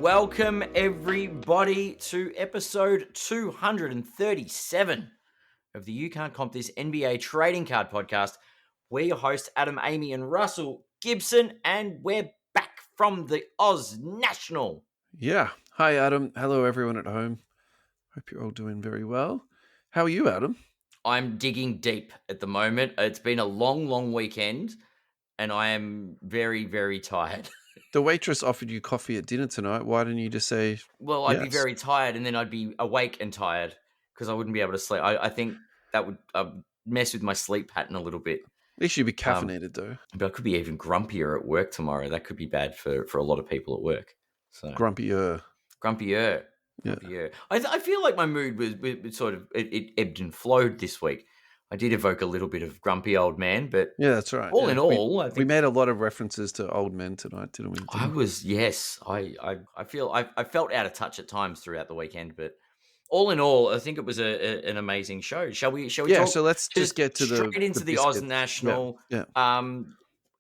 Welcome, everybody, to episode 237 of the You Can't Comp This NBA Trading Card Podcast. We're your hosts, Adam, Amy, and Russell Gibson, and we're back from the Oz National. Yeah. Hi, Adam. Hello, everyone at home. Hope you're all doing very well. How are you, Adam? I'm digging deep at the moment. It's been a long weekend, and I am very, very tired. The waitress offered you coffee at dinner tonight. Why didn't you just say Well, I'd be yes? very tired, and then I'd be awake and tired because I wouldn't be able to sleep. I think that would mess with my sleep pattern a little bit. At least you'd be caffeinated, though. But I could be even grumpier at work tomorrow. That could be bad for a lot of people at work. So Grumpier. Grumpier. I feel like my mood was sort of it ebbed and flowed this week. I did evoke a little bit of grumpy old man, but Yeah, that's right. all in all, I think we made a lot of references to old men tonight, didn't we? I was, yes. I felt out of touch at times throughout the weekend, but all in all, I think it was an amazing show. Shall we Yeah, talk so let's just get to straight into the Oz National. Yeah.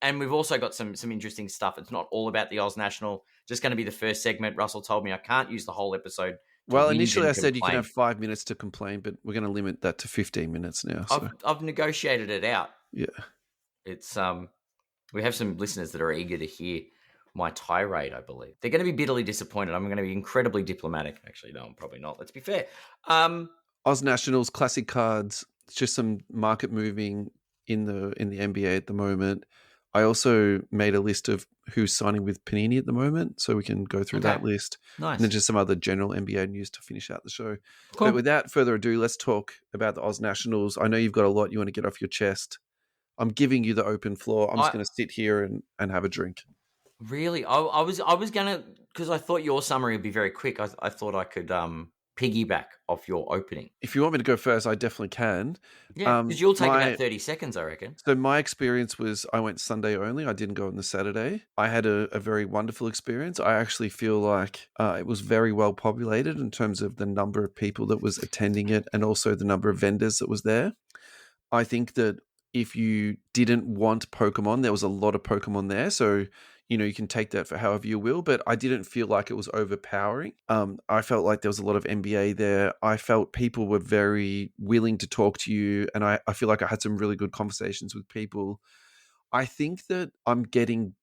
And we've also got some interesting stuff. It's not all about the Oz National. Just going to be the first segment. Russell told me I can't use the whole episode. Well, initially I said you can have 5 minutes to complain, but we're going to limit that to 15 minutes now. So. I've negotiated it out. Yeah. It's we have some listeners that are eager to hear my tirade, I believe. They're going to be bitterly disappointed. I'm going to be incredibly diplomatic. Actually, no, I'm probably not. Let's be fair. Oz Nationals, classic cards. It's just some market moving in the NBA at the moment. I also made a list of who's signing with Panini at the moment, so we can go through that list. Nice. And then just some other general NBA news to finish out the show. Cool. But without further ado, let's talk about the Oz Nationals. I know you've got a lot you want to get off your chest. I'm giving you the open floor. I'm just going to sit here and have a drink. Really? I was going to, because I thought your summary would be very quick. I thought I could piggyback off your opening. If you want me to go first, I definitely can. Yeah, because you'll take about 30 seconds, I reckon. So my experience was I went Sunday only. I didn't go on the Saturday. I had a very wonderful experience. I actually feel like it was very well populated in terms of the number of people that was attending it and also the number of vendors that was there. I think that if you didn't want Pokemon, there was a lot of Pokemon there. So, you can take that for however you will, but I didn't feel like it was overpowering. I felt like there was a lot of NBA there. I felt people were very willing to talk to you, and I feel like I had some really good conversations with people. I think that I'm getting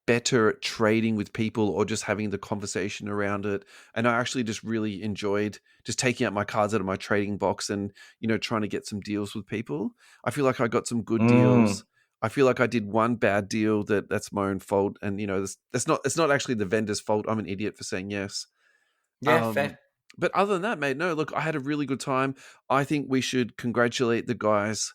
better at trading with people or just having the conversation around it. And I actually just really enjoyed just taking out my cards out of my trading box and, trying to get some deals with people. I feel like I got some good deals. I feel like I did one bad deal that's my own fault. And, it's not actually the vendor's fault. I'm an idiot for saying yes. Yeah, fair. But other than that, mate, no, look, I had a really good time. I think we should congratulate the guys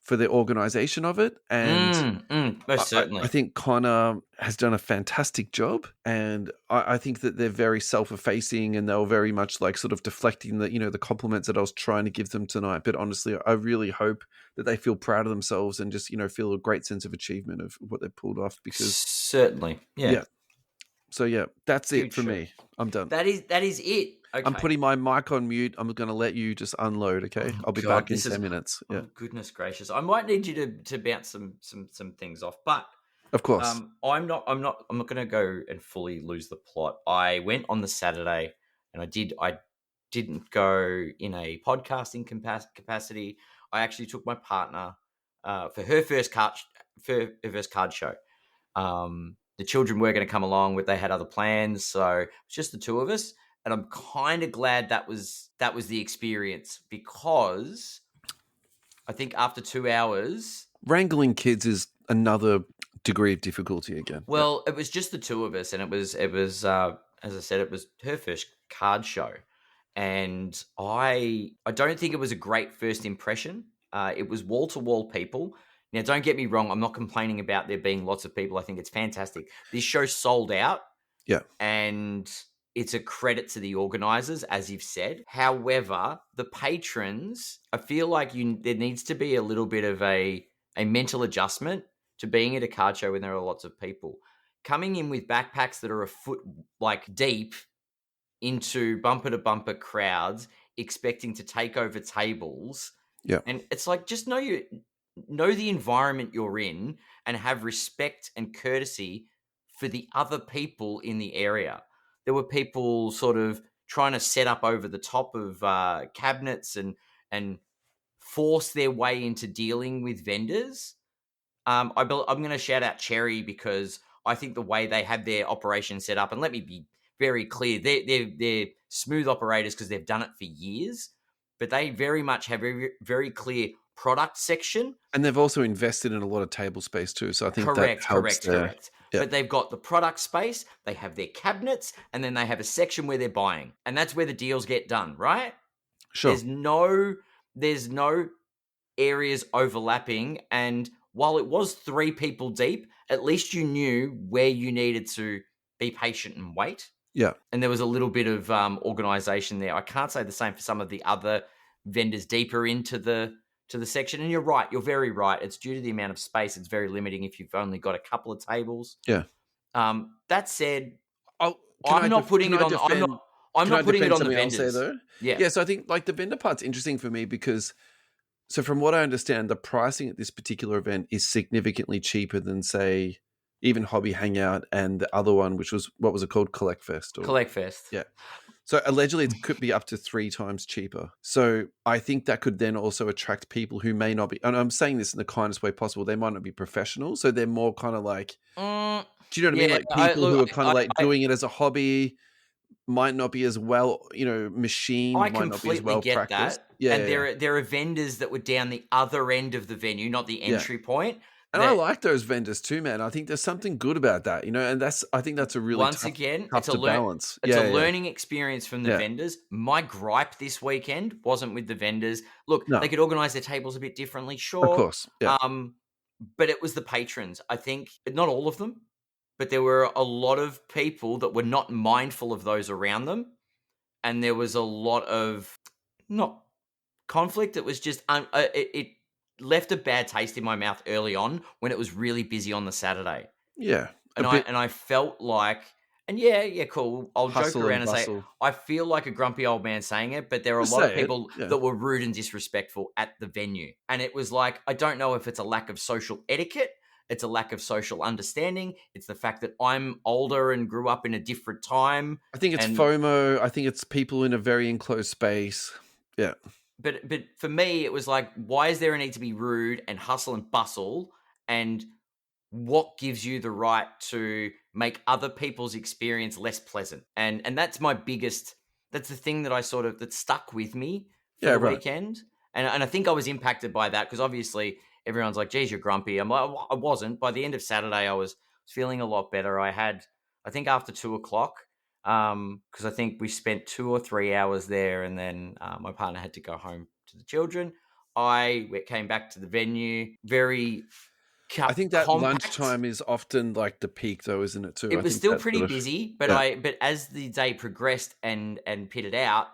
for the organization of it. And most certainly. I think Connor has done a fantastic job. And I think that they're very self-effacing and they were very much like sort of deflecting the compliments that I was trying to give them tonight. But honestly, I really hope that they feel proud of themselves and just, feel a great sense of achievement of what they pulled off because certainly. Yeah. So yeah, that's it for me. I'm done. That is it. Okay. I'm putting my mic on mute. I'm going to let you just unload, okay? I'll be back in 10 minutes. Yeah. Oh, goodness gracious. I might need you to bounce some things off, but of course. I'm not going to go and fully lose the plot. I went on the Saturday and I didn't go in a podcasting capacity. I actually took my partner for her first card show. The children were going to come along, but they had other plans, so it's just the two of us. And I'm kind of glad that was the experience because I think after 2 hours, wrangling kids is another degree of difficulty again. Well, it was just the two of us, and it was as I said, it was her first card show, and I don't think it was a great first impression. It was wall to wall people. Now, don't get me wrong. I'm not complaining about there being lots of people. I think it's fantastic. This show sold out. Yeah, and it's a credit to the organizers, as you've said. However, the patrons, I feel like there needs to be a little bit of a mental adjustment to being at a card show when there are lots of people. Coming in with backpacks that are a foot deep into bumper to bumper crowds, expecting to take over tables. Yeah. And it's like, just know the environment you're in and have respect and courtesy for the other people in the area. There were people sort of trying to set up over the top of cabinets and force their way into dealing with vendors. I'm going to shout out Cherry because I think the way they had their operation set up, and let me be very clear, they're smooth operators because they've done it for years, but they very much have a very, very clear product section. And they've also invested in a lot of table space too, so I think that helps Correct. there. Yeah. But they've got the product space, they have their cabinets, and then they have a section where they're buying, and that's where the deals get done, right? Sure. There's no areas overlapping, and while it was 3 people deep, at least you knew where you needed to be patient and wait. Yeah. And there was a little bit of organization there. I can't say the same for some of the other vendors deeper into the section. And you're right. You're very right. It's due to the amount of space. It's very limiting if you've only got a couple of tables. Yeah. That said, I'm not putting it on the vendors. There, though? Yeah. So I think like the vendor part's interesting for me because, so from what I understand, the pricing at this particular event is significantly cheaper than, say, even Hobby Hangout and the other one, which was, what was it called? Collect Fest. Collect Fest. Yeah. So allegedly it could be up to 3 times cheaper. So I think that could then also attract people who may not be, and I'm saying this in the kindest way possible, they might not be professionals. So they're more kind of like, do you know what I mean? Like people who are kind of like doing it as a hobby, might not be as well, machined. I might not be as well get practiced. that. Yeah, and there are vendors that were down the other end of the venue, not the entry point. And I like those vendors too, man. I think there's something good about that, and I think that's a really tough to balance. It's a learning experience from the vendors. My gripe this weekend wasn't with the vendors. Look, they could organize their tables a bit differently, sure. Of course. Yeah. But it was the patrons. I think not all of them, but there were a lot of people that were not mindful of those around them. And there was a lot of not conflict. It was just, it left a bad taste in my mouth early on when it was really busy on the Saturday. Yeah. And I felt like, and cool. I'll joke around and say, I feel like a grumpy old man saying it, but there are a lot of people that were rude and disrespectful at the venue. And it was like, I don't know if it's a lack of social etiquette. It's a lack of social understanding. It's the fact that I'm older and grew up in a different time. I think it's FOMO. I think it's people in a very enclosed space. Yeah. But for me, it was like, why is there a need to be rude and hustle and bustle? And what gives you the right to make other people's experience less pleasant? And that's my biggest, that's the thing that that stuck with me for the weekend. And I think I was impacted by that because obviously everyone's like, geez, you're grumpy. I'm like, I wasn't. By the end of Saturday, I was feeling a lot better. I think after 2:00, because I think we spent 2 or 3 hours there, and then my partner had to go home to the children. I came back to the venue very I think that lunchtime is often like the peak, though, isn't it? Too. It was still pretty busy, but as the day progressed and pitted out,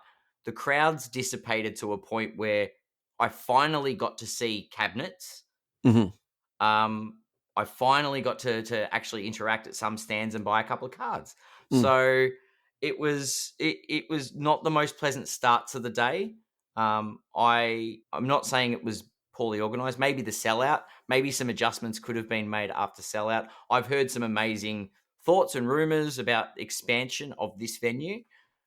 the crowds dissipated to a point where I finally got to see cabinets. Mm-hmm. I finally got to actually interact at some stands and buy a couple of cards. So it was not the most pleasant start to the day. I'm not saying it was poorly organized. Maybe the sellout, maybe some adjustments could have been made after sellout. I've heard some amazing thoughts and rumors about expansion of this venue.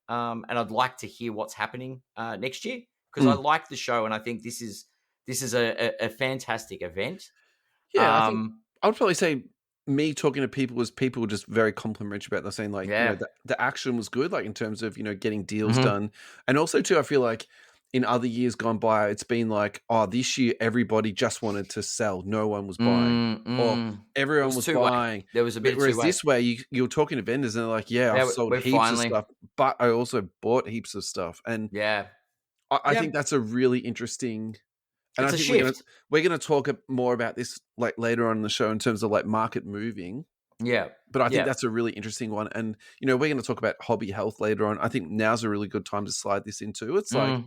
And I'd like to hear what's happening next year because I like the show and I think this is a fantastic event. Yeah, I think I would probably say me talking to people was people just very complimentary about that, saying like, the action was good, like in terms of, getting deals done. And also too, I feel like in other years gone by, it's been like, oh, this year everybody just wanted to sell. No one was buying. Or everyone was buying. There was a bit Whereas this way, you're talking to vendors and they're like, I've sold heaps of stuff, but I also bought heaps of stuff. And I think that's a really interesting... And I think we're going to talk more about this like later on in the show in terms of like market moving. Yeah. But I think that's a really interesting one. And, we're going to talk about hobby health later on. I think now's a really good time to slide this into. It's like,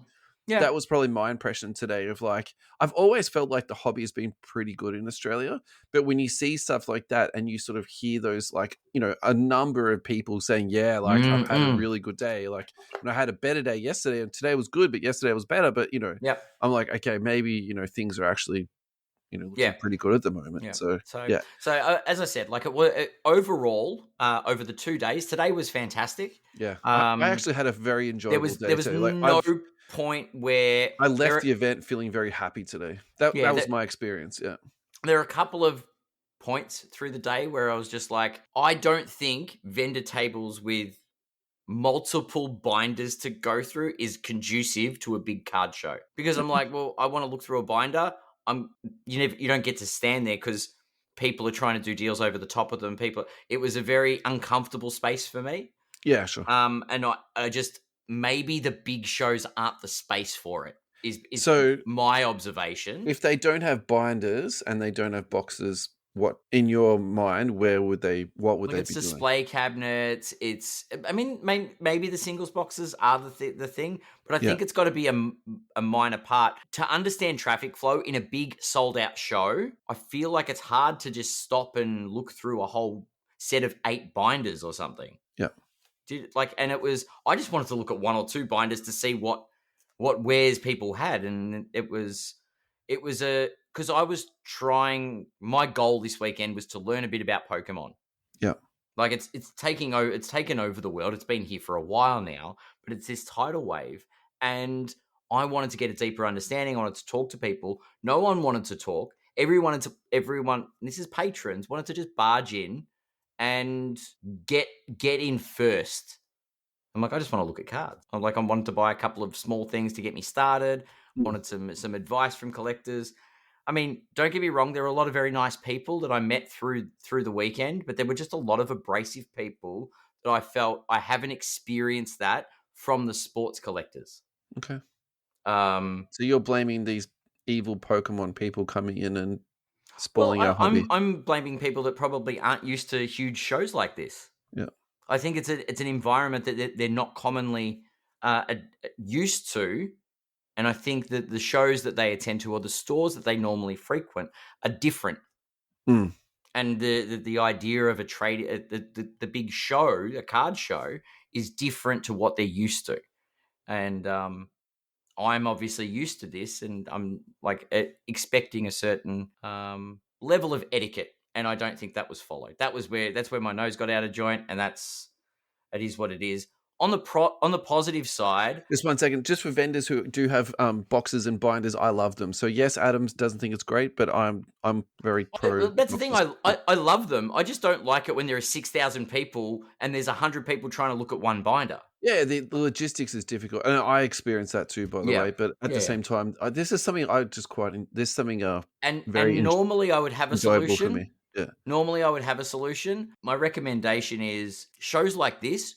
that was probably my impression today of like, I've always felt like the hobby has been pretty good in Australia. But when you see stuff like that and you sort of hear those like, a number of people saying, I've had a really good day. Like, I had a better day yesterday and today was good, but yesterday was better. But, I'm like, okay, maybe, things are actually, looking pretty good at the moment. Yeah. So So, yeah, as I said, like overall, over the 2 days, today was fantastic. yeah. I actually had a very There enjoyable was day too. Like no point where I left there, the event feeling very happy today. That yeah, was my experience. Yeah. there are a couple of points through the day where I was just like, I don't think vendor tables with multiple binders to go through is conducive to a big card show, because I'm like, well, I want to look through a binder. You don't get to stand there because people are trying to do deals over the top of them. It was a very uncomfortable space for me. Yeah, sure. And I just, maybe the big shows aren't the space for it. Is So my observation. if they don't have binders and they don't have boxes, what in your mind, what would they It's be doing? display cabinets. I mean, maybe the singles boxes are the thing, but I think it's got to be a minor part to understand traffic flow in a big sold out show. I feel like it's hard to just stop and look through a whole set of 8 binders or something. Yeah. And I just wanted to look at 1 or 2 binders to see what wares people had, and it was because I was trying. My goal this weekend was to learn a bit about Pokemon. Yeah. Like it's taking over. It's taken over the world. It's been here for a while now, but it's this tidal wave, and I wanted to get a deeper understanding. I wanted to talk to people. No one wanted to talk. Everyone. This is patrons wanted to just barge in and get in first. I'm like, I just want to look at cards. I wanted to buy a couple of small things to get me started. Wanted some advice from collectors. I mean, don't get me wrong, there are a lot of very nice people that I met through the weekend, but there were just a lot of abrasive people that I felt I haven't experienced that from the sports collectors. Okay. So you're blaming these evil Pokemon people coming in and spoiling our hobby? I'm blaming people that probably aren't used to huge shows like this. Yeah. I think it's an environment that they're not commonly used to. And I think that the shows that they attend to or the stores that they normally frequent are different. Mm. And the idea of a trade, the big show, a card show, is different to what they're used to. And I'm obviously used to this, and I'm expecting a certain level of etiquette, and I don't think that was followed. That's where my nose got out of joint, and it is what it is. On the positive side, just 1 second. Just for vendors who do have boxes and binders, I love them. So yes, Adams doesn't think it's great, but I'm very pro. That's the thing. I love them. I just don't like it when there are 6,000 people and there's 100 people trying to look at one binder. Yeah, the logistics is difficult, and I experience that too, by the way. But at the same time, this is something I just quite. There's something and normally I would have a solution. For me. Yeah. Normally I would have a solution. My recommendation is shows like this.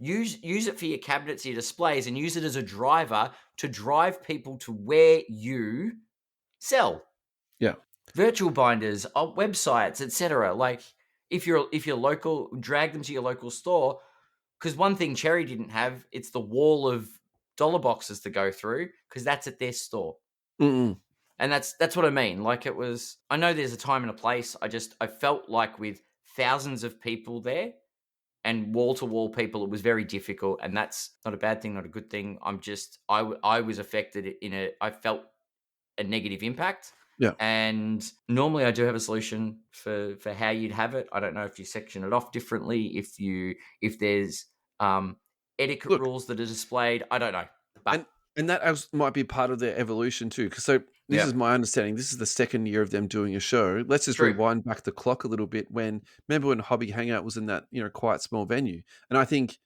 Use it for your cabinets, your displays, and use it as a driver to drive people to where you sell. Yeah. Virtual binders, websites, etc. Like if you're local, drag them to your local store. Because one thing Cherry didn't have, it's the wall of dollar boxes to go through, because that's at their store. Mm-mm. And that's what I mean. Like it was, I know there's a time and a place. I felt like with thousands of people there and wall-to-wall people, it was very difficult. And that's not a bad thing, not a good thing. I was affected I felt a negative impact. Yeah. And normally I do have a solution for how you'd have it. I don't know if you section it off differently, if there's etiquette rules that are displayed. I don't know. But and that might be part of their evolution too. Because this is my understanding. This is the second year of them doing a show. Let's just rewind back the clock a little bit. Remember when Hobby Hangout was in that quite small venue, and I think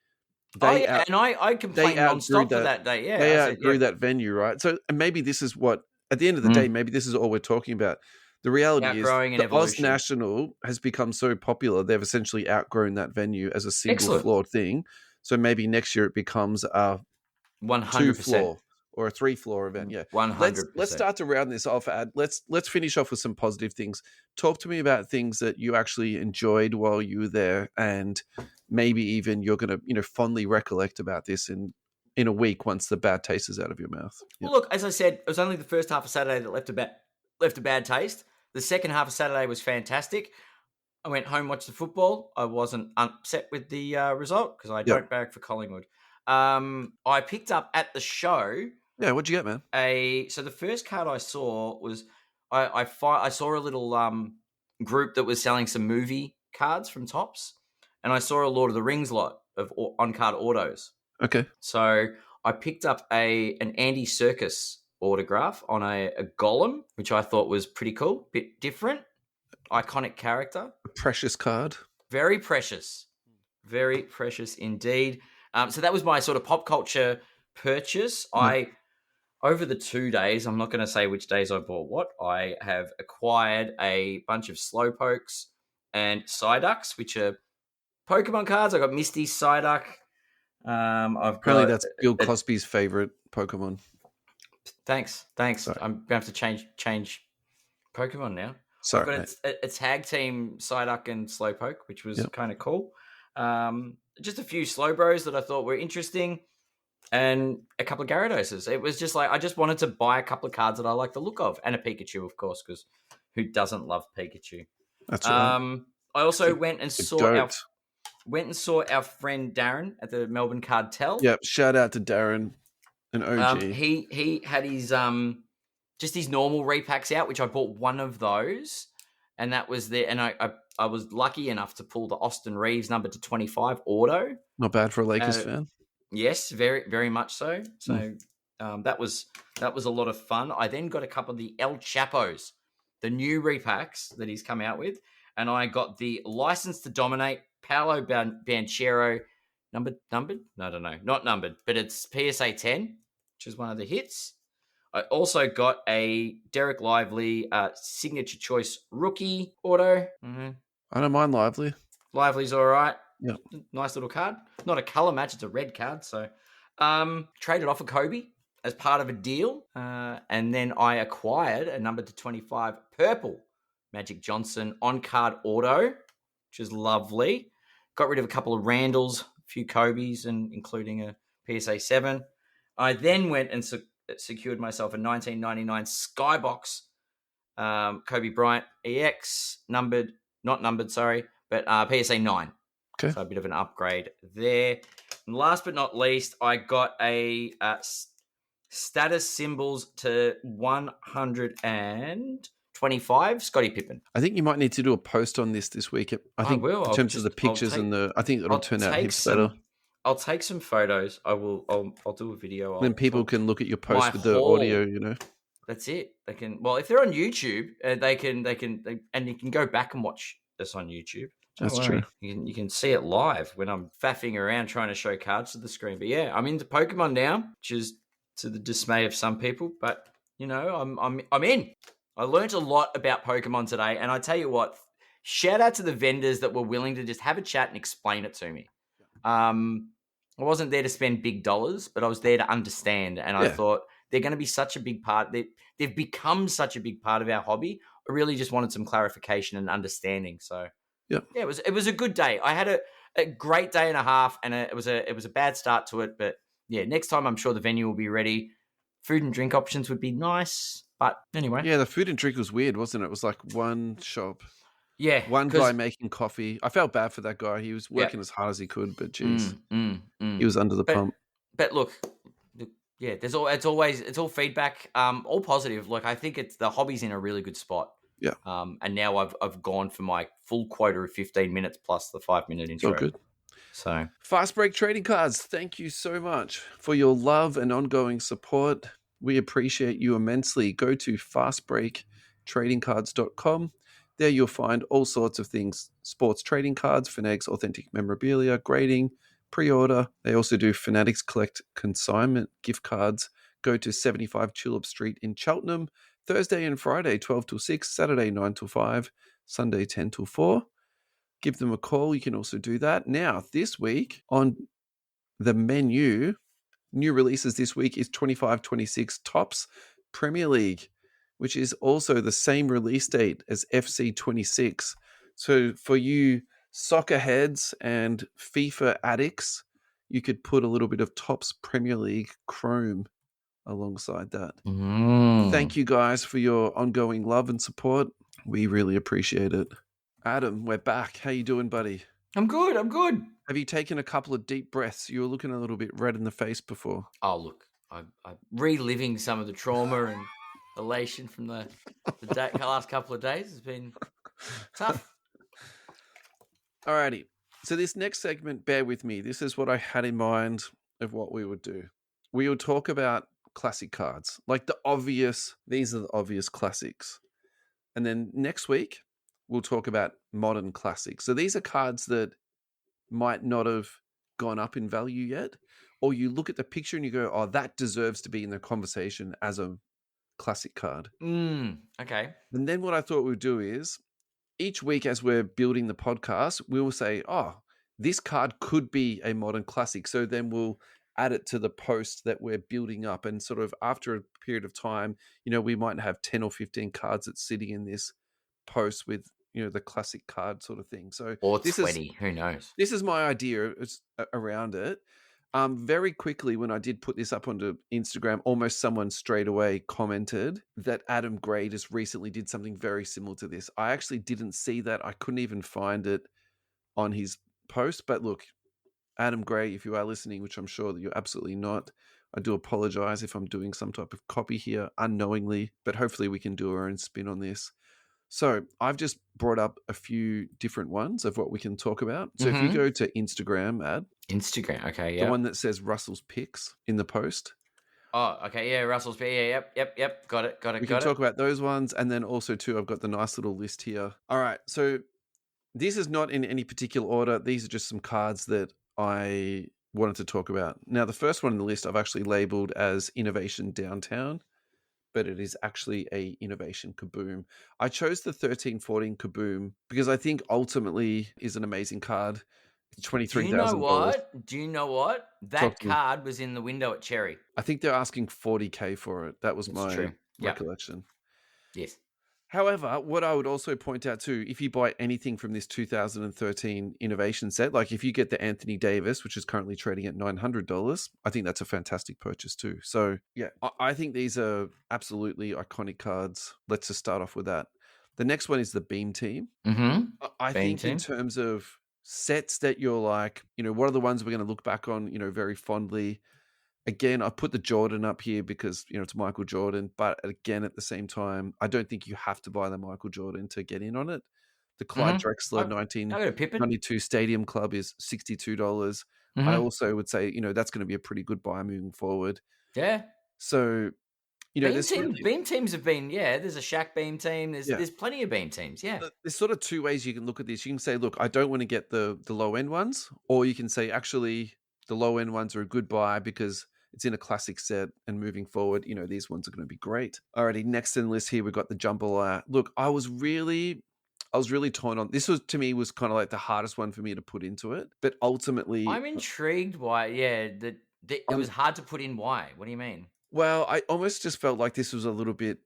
I complained nonstop for that day. Yeah, they outgrew that venue, right? So and maybe this is what at the end of the day, maybe this is all we're talking about. The reality is the Oz National has become so popular, they've essentially outgrown that venue as a single floor thing. So maybe next year it becomes a 100% 2-floor or a 3-floor event. Yeah, 100%. Let's start to round this off. Let's finish off with some positive things. Talk to me about things that you actually enjoyed while you were there, and maybe even you're going to fondly recollect about this in a week once the bad taste is out of your mouth. Well, look, as I said, it was only the first half of Saturday that left a bad taste. The second half of Saturday was fantastic. I went home, watched the football. I wasn't upset with the result because I don't barrack for Collingwood. I picked up at the show. Yeah, what'd you get, man? So the first card I saw was, I saw a little group that was selling some movie cards from Topps, and I saw a Lord of the Rings lot of on-card autos. Okay. So I picked up an Andy Serkis autograph on a Golem, which I thought was pretty cool, bit different, iconic character. A precious card. Very precious indeed. So that was my sort of pop culture purchase. Over the 2 days, I'm not going to say which days I bought what, I have acquired a bunch of Slowpokes and Psyducks, which are Pokemon cards. I got Misty, Psyduck. I've Apparently got that's Bill Cosby's favorite Pokemon. Thanks. Sorry. I'm going to have to change Pokemon now. Sorry, I've got a tag team Psyduck and Slowpoke, which was kind of cool. Just a few Slowbros that I thought were interesting, and a couple of Gyarados. It was just like I just wanted to buy a couple of cards that I like the look of, and a Pikachu, of course, because who doesn't love Pikachu? That's right. I also went and saw our friend Darren at the Melbourne Cardtell. Yep. Shout out to Darren, an OG. He had his just his normal repacks out, which I bought one of those, and that was there. And I was lucky enough to pull the Austin Reeves number to 25 auto. Not bad for a Lakers fan. Yes, very, very much so. So that was a lot of fun. I then got a couple of the El Chapos, the new repacks that he's come out with, and I got the License to Dominate Paolo Banchero numbered. No, I don't know, not numbered, but it's PSA 10, which is one of the hits. I also got a Derek Lively signature choice rookie auto. Mm-hmm. I don't mind Lively. Lively's all right. Yep. Nice little card. Not a color match, it's a red card. So traded off a Kobe as part of a deal. And then I acquired a number to 25 purple Magic Johnson on-card auto, which is lovely. Got rid of a couple of Randalls, a few Kobe's, and including a PSA 7. I then went and secured myself a 1999 Skybox Kobe Bryant EX, not numbered, but PSA 9. Okay. So a bit of an upgrade there. And last but not least, I got a status symbols to 125 Scottie Pippen. I think you might need to do a post on this week. I think in terms of the pictures I think it'll turn out heaps better. I'll take some photos. I'll do a video. Then people can look at your post with the audio, That's it. They can. Well, if they're on YouTube, they can, and you can go back and watch this on YouTube. That's true. You can see it live when I'm faffing around trying to show cards to the screen. But yeah, I'm into Pokemon now, which is to the dismay of some people. But I'm in. I learned a lot about Pokemon today, and I tell you what, shout out to the vendors that were willing to just have a chat and explain it to me. I wasn't there to spend big dollars, but I was there to understand, and I thought they're going to be such a big part. They've become such a big part of our hobby. I really just wanted some clarification and understanding. So. Yeah, it was a good day. I had a great day and a half, and it was a bad start to it. But yeah, next time I'm sure the venue will be ready. Food and drink options would be nice, but anyway. Yeah, the food and drink was weird, wasn't it? It was like one shop. Yeah, one guy making coffee. I felt bad for that guy. He was working as hard as he could, but geez, he was under the pump. But look, yeah, it's all feedback, all positive. Like I think the hobby's in a really good spot. Yeah. And now I've gone for my full quota of 15 minutes plus the 5-minute intro. Oh, good. So Fast Break Trading Cards, thank you so much for your love and ongoing support. We appreciate you immensely. Go to fastbreaktradingcards.com. There you'll find all sorts of things: sports trading cards, Fanatics authentic memorabilia, grading, pre-order. They also do Fanatics Collect consignment gift cards. Go to 75 Tulip Street in Cheltenham. Thursday and Friday, 12 till 6, Saturday, 9 till 5, Sunday, 10 till 4. Give them a call. You can also do that. Now, this week on the menu, new releases this week is 25-26 Topps Premier League, which is also the same release date as FC 26. So for you soccer heads and FIFA addicts, you could put a little bit of Topps Premier League Chrome alongside that. Thank you guys for your ongoing love and support. We really appreciate it. Adam, we're back. How you doing, buddy? I'm good. Have you taken a couple of deep breaths? You were looking a little bit red in the face before. Oh, look, I'm reliving some of the trauma and elation from the last couple of days has been tough. Alrighty. So this next segment, bear with me. This is what I had in mind of what we would do. We would talk about classic cards, like these are the obvious classics. And then next week, we'll talk about modern classics. So these are cards that might not have gone up in value yet, or you look at the picture and you go, oh, that deserves to be in the conversation as a classic card. Okay. And then what I thought we'd do is each week as we're building the podcast, we will say, oh, this card could be a modern classic. So then we'll add it to the post that we're building up. And sort of after a period of time, we might have 10 or 15 cards that's sitting in this post with, the classic card sort of thing. So Or 20, who knows? This is my idea around it. Very quickly, when I did put this up onto Instagram, almost someone straight away commented that Adam Gray just recently did something very similar to this. I actually didn't see that. I couldn't even find it on his post. But look, Adam Gray, if you are listening, which I'm sure that you're absolutely not, I do apologize if I'm doing some type of copy here unknowingly, but hopefully we can do our own spin on this. So I've just brought up a few different ones of what we can talk about. So if you go to Instagram, Instagram, okay, yeah. The one that says Russell's Picks in the post. Oh, okay, yeah, Russell's Picks, yeah, yep, got it. We can talk about those ones, and then also too, I've got the nice little list here. All right, so this is not in any particular order. These are just some cards that I wanted to talk about. Now, the first one in the list I've actually labeled as Innovation Downtown, but it is actually a Innovation Kaboom. I chose the 13-14 Kaboom because I think ultimately is an amazing card. $23,000. Do you know what? That card was in the window at Cherry. I think they're asking $40K for it. That was my recollection. Yes. However, what I would also point out too, if you buy anything from this 2013 innovation set, like if you get the Anthony Davis, which is currently trading at $900, I think that's a fantastic purchase too. So yeah, I think these are absolutely iconic cards. Let's just start off with that. The next one is the Beam Team. I think in terms of sets that you're like, what are the ones we're going to look back on, very fondly. Again, I put the Jordan up here because, it's Michael Jordan. But again, at the same time, I don't think you have to buy the Michael Jordan to get in on it. The Clyde Drexler 1992 Stadium Club is $62. I also would say, that's going to be a pretty good buy moving forward. Yeah. So, Beam teams have been, there's a Shaq Beam team. There's plenty of Beam teams, There's sort of two ways you can look at this. You can say, look, I don't want to get the low-end ones. Or you can say, actually, the low-end ones are a good buy because it's in a classic set, and moving forward, these ones are going to be great. Alrighty, next in the list here, we've got the Jambalaya. Look, I was really torn on. This to me was kind of like the hardest one for me to put into it. But ultimately, I'm intrigued why, it was hard to put in why. What do you mean? Well, I almost just felt like this was a little bit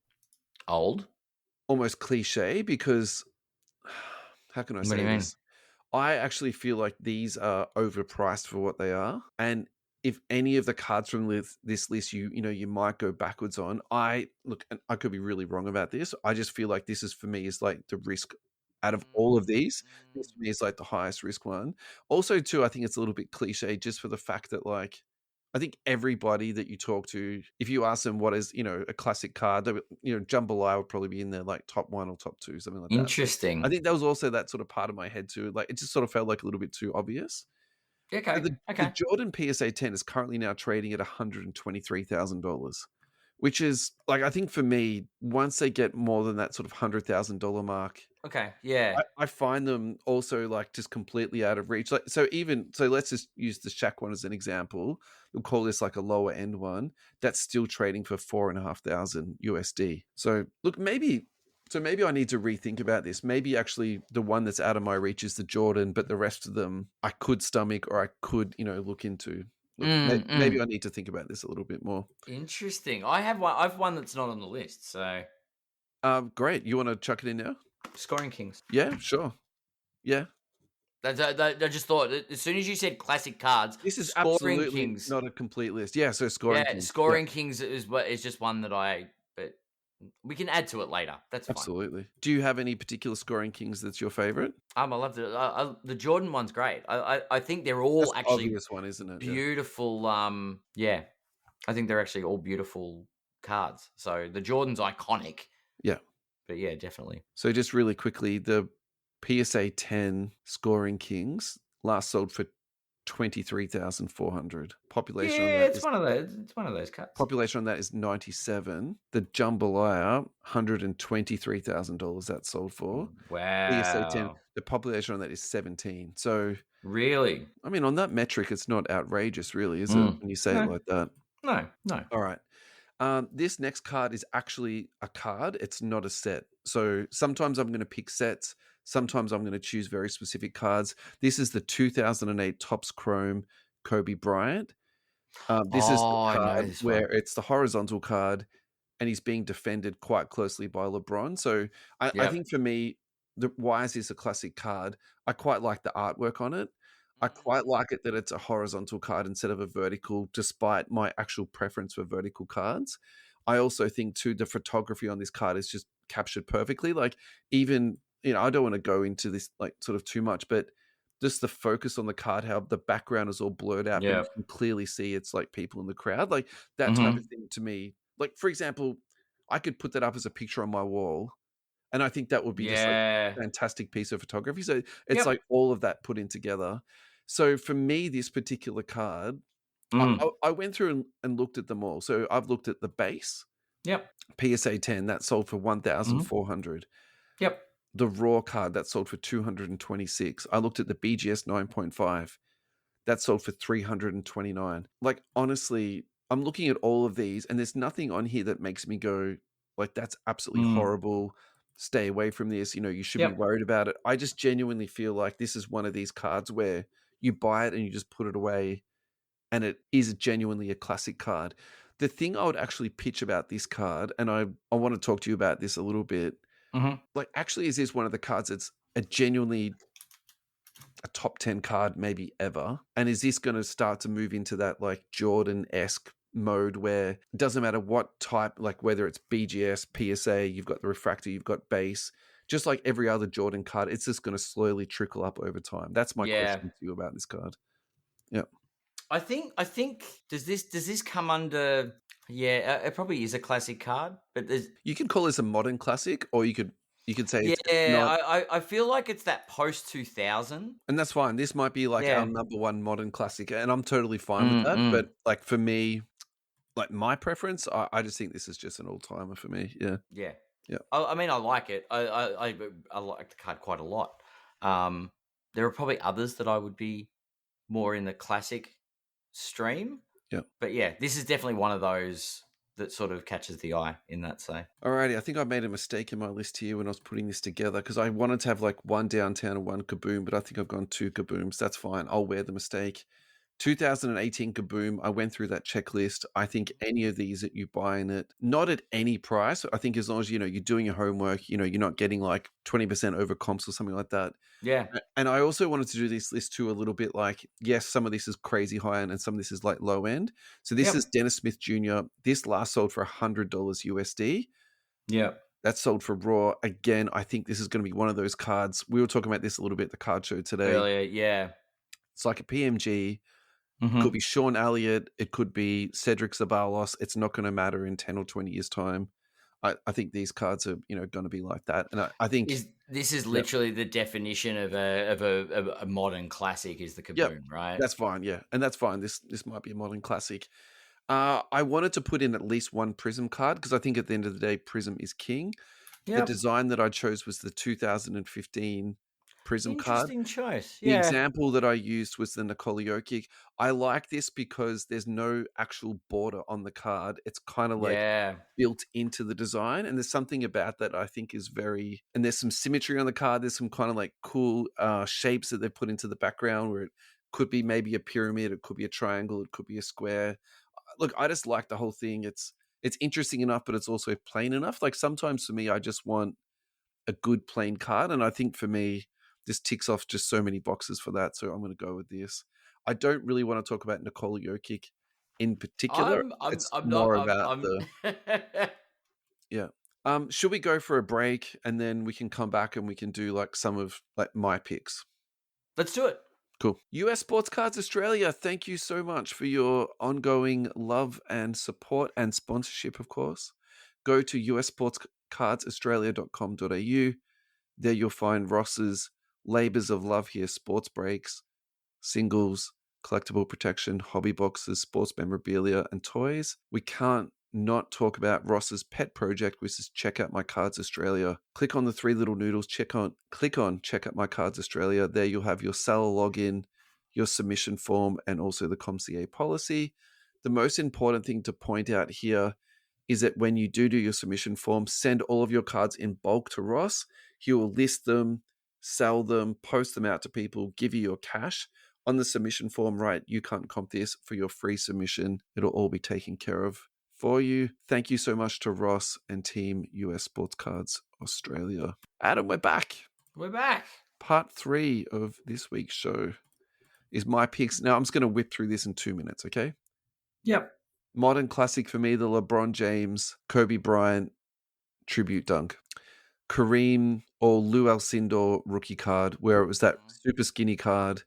old, almost cliche, because how can I say this? I actually feel like these are overpriced for what they are. And if any of the cards from this list you might go backwards on, I could be really wrong about this. I just feel like this is, for me, is like the risk out of all of these. This to me is like the highest risk one. Also, too, I think it's a little bit cliche just for the fact that, like, I think everybody that you talk to, if you ask them what is, a classic card, Jambalaya would probably be in their like top 1 or top 2, something like that. Interesting. I think that was also that sort of part of my head too. Like, it just sort of felt like a little bit too obvious. Okay. So the Jordan PSA 10 is currently now trading at $123,000, which is, like, I think for me, once they get more than that sort of $100,000 mark, okay, yeah, I find them also like just completely out of reach. Like, so let's just use the Shaq one as an example. We'll call this like a lower end one that's still trading for $4,500 USD. So look, maybe I need to rethink about this. Maybe actually the one that's out of my reach is the Jordan, but the rest of them I could stomach, or I could, look into. Maybe I need to think about this a little bit more. Interesting. I've one that's not on the list. So, great. You want to chuck it in now? Scoring Kings. Yeah, sure. Yeah. I just thought, as soon as you said classic cards, this is Scoring absolutely Kings. Not a complete list. Yeah, so Scoring Kings. Scoring Kings is just one that but we can add to it later. That's absolutely fine. Do you have any particular Scoring Kings that's your favorite? I love the Jordan one's great. I think they're all that's actually the obvious one, isn't it? Beautiful. I think they're actually all beautiful cards. So the Jordan's iconic. Yeah. But yeah, definitely. So just really quickly, the PSA 10 Scoring Kings last sold for 23,400. Population on Yeah, that it's is one of those. It's one of those cards. population on that is 97. The Jambalaya, $123,000 that sold for. PSA 10, Wow. the population on that is 17. So, Really? I mean, on that metric, it's not outrageous, really, is it? Mm. When you say it No, like that. no. All right. This next card is actually a card. It's not a set. So sometimes I'm going to pick sets. Sometimes I'm going to choose very specific cards. This is the 2008 Topps Chrome Kobe Bryant. This is the Oh, I know card this where one. it's the horizontal card and he's being defended quite closely by LeBron. So I Yep. think for me, why is this a classic card? I quite like the artwork on it. I quite like it that it's a horizontal card instead of a vertical, despite my actual preference for vertical cards. I also think too the photography on this card is just captured perfectly. Like even I don't want to go into this like sort of too much, but just the focus on the card, how the background is all blurred out, but you Yep. can clearly see it's like people in the crowd, like that type Mm-hmm. of thing to me. Like for example, I could put that up as a picture on my wall, and I think that would be just like Yeah. a fantastic piece of photography. So it's Yep. like all of that put in together. So for me, this particular card, Mm. I went through and looked at them all. So I've looked at the base Yep. PSA 10 that sold for Mm-hmm. 1,400. Yep. The raw card that sold for 226. I looked at the BGS 9.5 that sold for 329. Like honestly, I'm looking at all of these and there's nothing on here that makes me go like that's absolutely Mm. horrible. Stay away from this. You should be Yep. worried about it. I just genuinely feel like this is one of these cards where you buy it and you just put it away and it is genuinely a classic card. The thing I would actually pitch about this card, and I want to talk to you about this a little bit, Mm-hmm. like actually is this one of the cards that's a genuinely a top 10 card maybe ever? And is this going to start to move into that like Jordan-esque mode where it doesn't matter what type, like whether it's BGS, PSA, you've got the refractor, you've got base, just like every other Jordan card, it's just going to slowly trickle up over time. That's my Yeah. question to you about this card. Yeah. I think does this come under? Yeah, it probably is a classic card, but there's You can call this a modern classic, or you could say it's yeah. not, I feel like it's that post 2000. and that's fine. This might be like our Yeah. number one modern classic, and I'm totally fine with that. But Mm-mm. like for me, like my preference, I just think this is just an all timer for me. Yeah. Yeah. Yeah. I mean, I like it. I like the card quite a lot. There are probably others that I would be more in the classic stream. Yeah. But yeah, this is definitely one of those that sort of catches the eye in that say. Alrighty, I think I made a mistake in my list here when I was putting this together because I wanted to have like one downtown and one kaboom, but I think I've gone two kabooms. That's fine. I'll wear the mistake. 2018 Kaboom, I went through that checklist. I think any of these that you buy in it, not at any price. I think as long as you're doing your homework, you're not getting like 20% over comps or something like that. Yeah. And I also wanted to do this list too a little bit like, yes, some of this is crazy high end and some of this is like low end. So this is Dennis Smith Jr. This last sold for $100 USD. Yeah. That sold for raw. Again, I think this is going to be one of those cards. We were talking about this a little bit at the card show today. Earlier, yeah. It's like a PMG. Mm-hmm. It could be Sean Elliott. It could be Cedric Ceballos. It's not going to matter in 10 or 20 years' time. I think these cards are, going to be like that. And I think this is literally the definition of a modern classic is the Kaboom, right? that's fine. Yeah. And that's fine. This might be a modern classic. I wanted to put in at least one Prism card because I think at the end of the day, Prism is king. The design that I chose was the 2015 Prism card. Interesting choice. The Yeah. example that I used was the Nikola Jokic. I like this because there's no actual border on the card. It's kind of like built into the design. And there's something about that I think is very, and there's some symmetry on the card. There's some kind of like cool shapes that they've put into the background where it could be maybe a pyramid. It could be a triangle. It could be a square. Look, I just like the whole thing. It's interesting enough, but it's also plain enough. Like sometimes for me, I just want a good plain card. And I think for me, this ticks off just so many boxes for that. So I'm going to go with this. I don't really want to talk about Nikola Jokic in particular. It's more about the... Yeah. Should we go for a break and then we can come back and we can do like some of like my picks? Let's do it. Cool. US Sports Cards Australia, thank you so much for your ongoing love and support and sponsorship, of course. Go to ussportscardsaustralia.com.au. There you'll find Ross's labors of love here, sports breaks, singles, collectible protection, hobby boxes, sports memorabilia, and toys. We can't not talk about Ross's pet project, which is Check Out My Cards Australia. Click on the three little noodles, click on Check Out My Cards Australia. There you'll have your seller login, your submission form, and also the ComCA policy. The most important thing to point out here is that when you do your submission form, send all of your cards in bulk to Ross. He will list them, sell them, post them out to people, give you your cash. On the submission form, right, you can't comp this for your free submission. It'll all be taken care of for you. Thank you so much to Ross and Team US Sports Cards Australia. Adam, we're back. We're back. Part 3 of this week's show is my picks. Now, I'm just going to whip through this in 2 minutes, okay? Yep. Modern classic for me, the LeBron James, Kobe Bryant tribute dunk. Kareem or Lou Alcindor rookie card, where it was that super skinny card.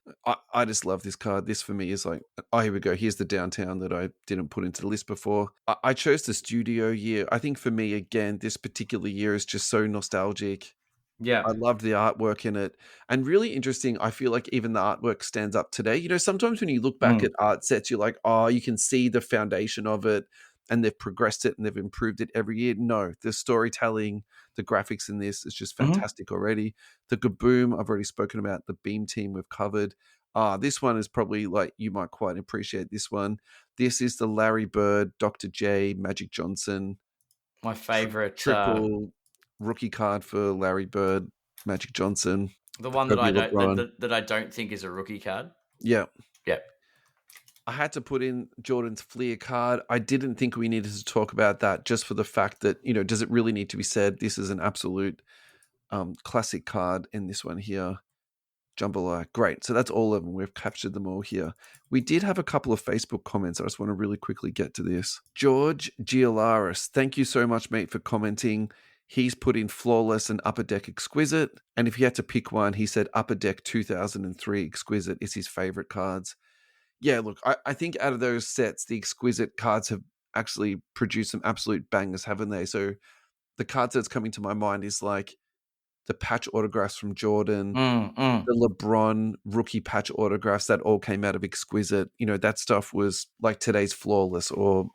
I just love this card. This for me is like, oh, here we go. Here's the downtown that I didn't put into the list before. I chose the studio year. I think for me, again, this particular year is just so nostalgic. Yeah. I loved the artwork in it. And really interesting, I feel like even the artwork stands up today. You know, sometimes when you look back at art sets, you're like, oh, you can see the foundation of it and they've progressed it and they've improved it every year. No, the storytelling, the graphics in this is just fantastic already. The Kaboom, I've already spoken about. The Beam Team we've covered. This one is probably like, you might quite appreciate this one. This is the Larry Bird, Dr. J, Magic Johnson. My favorite. Triple rookie card for Larry Bird, Magic Johnson. The one that I don't that I don't think is a rookie card. Yeah. Yeah. I had to put in Jordan's Fleer card. I didn't think we needed to talk about that just for the fact that, you know, does it really need to be said? This is an absolute classic card in this one here. Jambalaya. Great. So that's all of them. We've captured them all here. We did have a couple of Facebook comments. I just want to really quickly get to this. George Giolaris, thank you so much, mate, for commenting. He's put in Flawless and Upper Deck Exquisite. And if he had to pick one, he said Upper Deck 2003 Exquisite is his favorite cards. Yeah, look, I think out of those sets, the Exquisite cards have actually produced some absolute bangers, haven't they? So the cards that's coming to my mind is like the patch autographs from Jordan, the LeBron rookie patch autographs that all came out of Exquisite. You know, that stuff was like today's Flawless or,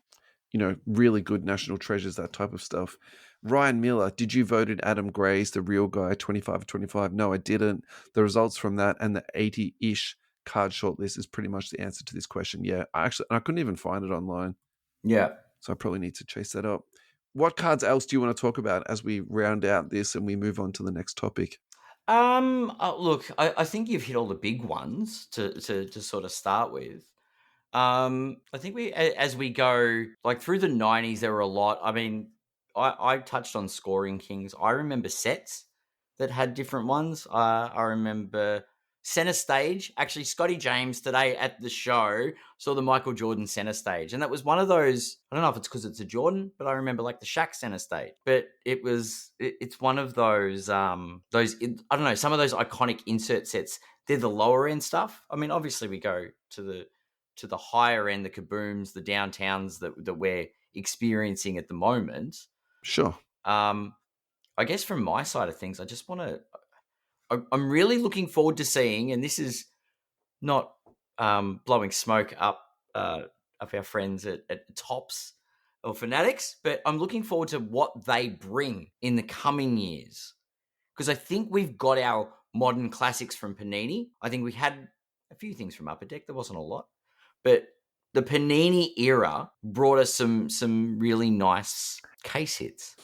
you know, really good national treasures, that type of stuff. Ryan Miller, did you vote in Adam Gray's The Real Guy 25 of 25? No, I didn't. The results from that and the 80-ish card shortlist is pretty much the answer to this question. Yeah, I couldn't even find it online. Yeah. So I probably need to chase that up. What cards else do you want to talk about as we round out this and we move on to the next topic? Look, I think you've hit all the big ones to sort of start with. I think as we go like through the 90s, there were a lot. I mean, I touched on Scoring Kings. I remember sets that had different ones. I remember center stage. Actually, Scotty James today at the show saw the Michael Jordan center stage. And that was one of those, I don't know if it's because it's a Jordan, but I remember like the Shaq center stage. But it's one of those, I don't know, some of those iconic insert sets. They're the lower end stuff. I mean, obviously we go to the higher end, the Kabooms, the downtowns that we're experiencing at the moment. Sure. I guess from my side of things, I just want to, I'm really looking forward to seeing, and this is not blowing smoke up our friends at Tops or Fanatics, but I'm looking forward to what they bring in the coming years. Because I think we've got our modern classics from Panini. I think we had a few things from Upper Deck. There wasn't a lot. But the Panini era brought us some really nice case hits.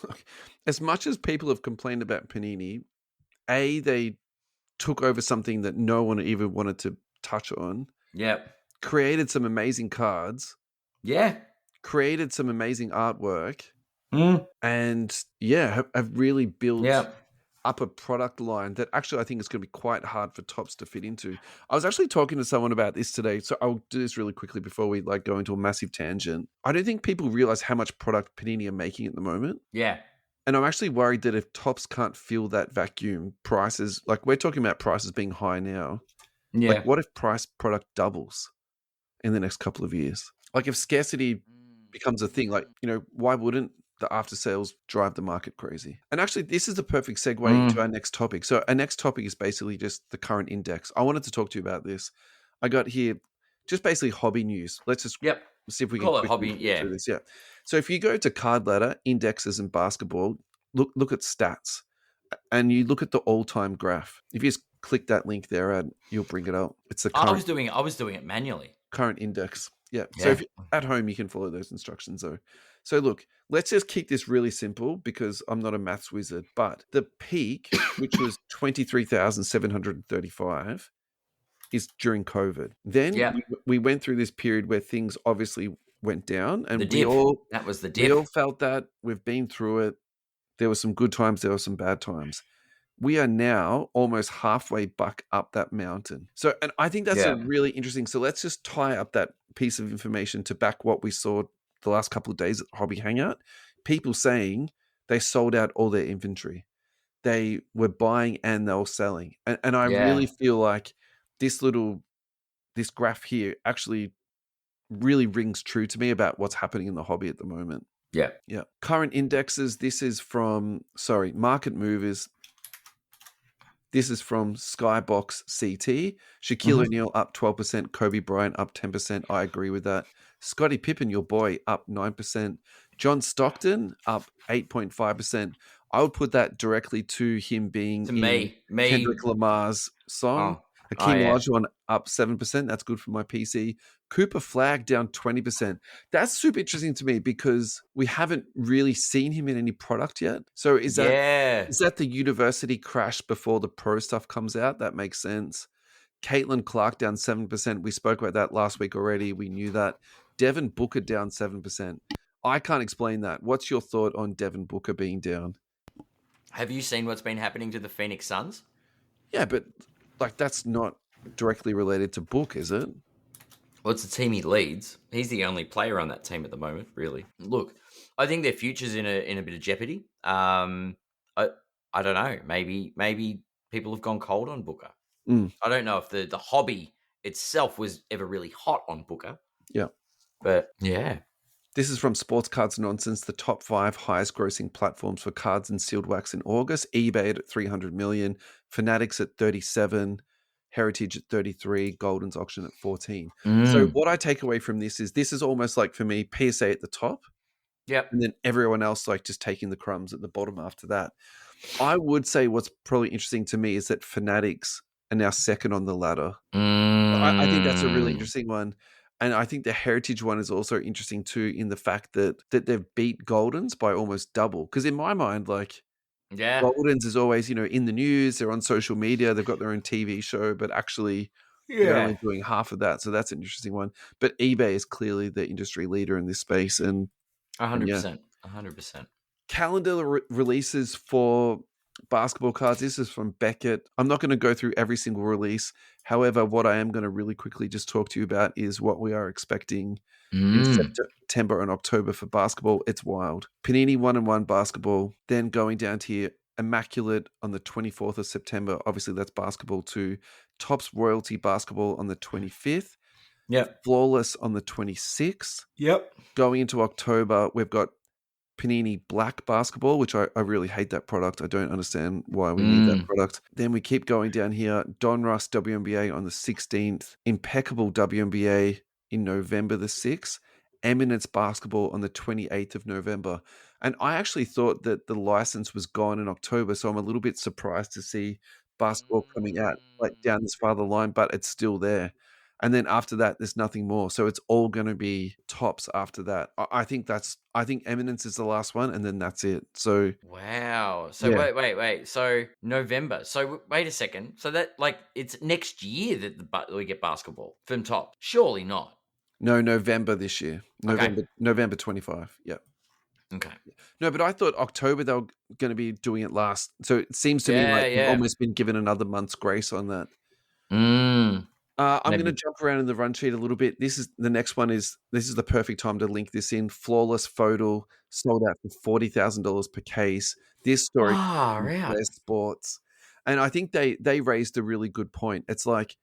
As much as people have complained about Panini, they took over something that no one even wanted to touch on. Yep. Created some amazing cards. Yeah. Created some amazing artwork. And yeah, have really built up a product line that actually I think is going to be quite hard for Tops to fit into. I was actually talking to someone about this today, so I'll do this really quickly before we like go into a massive tangent. I don't think people realize how much product Panini are making at the moment. Yeah. And I'm actually worried that if Tops can't fill that vacuum, prices, like we're talking about prices being high now, Like, Yeah. what if price product doubles in the next couple of years? Like, if scarcity becomes a thing, like, why wouldn't the after sales drive the market crazy? And actually, this is the perfect segue into our next topic. So our next topic is basically just the current index. I wanted to talk to you about this. I got here just basically hobby news. Let's just Yep. see if we can Call it quickly hobby. go Yeah. through this. Yeah. So if you go to card ladder, indexes, and basketball, look at stats, and you look at the all-time graph. If you just click that link there, and you'll bring it up. It's the I was doing it manually. current index. Yeah. So if Yeah. you're at home, you can follow those instructions though. So look, let's just keep this really simple because I'm not a maths wizard, but the peak, which was 23,735, is during COVID. Then Yeah. we went through this period where things obviously went down, The and we dip. all That was the we dip. all felt that. We've been through it. There were some good times, there were some bad times. We are now almost halfway back up that mountain. So, and I think that's a Yeah. really interesting. So let's just tie up that piece of information to back what we saw the last couple of days at Hobby Hangout. People saying they sold out all their inventory. They were buying and they were selling. And I Yeah. really feel like this graph here actually really rings true to me about what's happening in the hobby at the moment. Yeah. Yeah. Current indexes. This is from, Market Movers. This is from Skybox CT. Shaquille O'Neal up 12%. Kobe Bryant up 10%. I agree with that. Scottie Pippen, your boy, up 9%. John Stockton up 8.5%. I would put that directly to him being To in me. Kendrick Lamar's song. Oh Hakeem yeah. Olajuwon up 7%. That's good for my PC. Cooper Flag down 20%. That's super interesting to me because we haven't really seen him in any product yet. So is that Yeah. the university crash before the pro stuff comes out? That makes sense. Caitlin Clark down 7%. We spoke about that last week already. We knew that. Devin Booker down 7%. I can't explain that. What's your thought on Devin Booker being down? Have you seen what's been happening to the Phoenix Suns? Yeah, but like that's not directly related to Book, is it? Well, it's the team he leads. He's the only player on that team at the moment, really. Look, I think their future's in a bit of jeopardy. I don't know. Maybe people have gone cold on Booker. Mm, I don't know if the hobby itself was ever really hot on Booker, yeah. but yeah. This is from Sports Cards Nonsense, the top 5 highest grossing platforms for cards and sealed wax in August. eBay at 300 million, Fanatics at 37, Heritage at 33, Golden's auction at 14. So what I take away from this is almost like for me, PSA at the top, Yep. and then everyone else like just taking the crumbs at the bottom after that. I would say what's probably interesting to me is that Fanatics are now second on the ladder. I think that's a really interesting one. And I think the Heritage one is also interesting too, in the fact that they've beat Goldens by almost double. Because in my mind, like Yeah. Goldens is always, in the news, they're on social media, they've got their own TV show, but actually they're only doing half of that. So that's an interesting one. But eBay is clearly the industry leader in this space. And yeah. 100%. 100%. Calendar releases for basketball cards. This is from Beckett. I'm not going to go through every single release. However, what I am going to really quickly just talk to you about is what we are expecting in September and October for basketball. It's wild. Panini 1-and-1 basketball. Then going down to here, Immaculate on the 24th of September. Obviously, that's basketball too. Topps Royalty basketball on the 25th. Yep. Flawless on the 26th. Yep. Going into October, we've got Panini Black basketball, which I really hate that product. I don't understand why we need that product. Then we keep going down here. Donruss WNBA on the 16th. Impeccable WNBA in November the 6th. Eminence basketball on the 28th of November. And I actually thought that the license was gone in October, so I'm a little bit surprised to see basketball coming out like down this far the line, but it's still there. And then after that, there's nothing more. So it's all going to be tops after that. I think Eminence is the last one, and then that's it. So Wow. So yeah. wait. So November. So wait a second. So that it's next year that we get basketball from top. Surely not. No, November this year. Okay. November 25. Yeah. Okay. No, but I thought October they were going to be doing it last. So it seems to me like we've Yeah. almost been given another month's grace on that. I'm going to jump around in the run sheet a little bit. This is the perfect time to link this in. Flawless Photo sold out for $40,000 per case. This story Ah, from right. Blair Sports, and I think they raised a really good point. It's like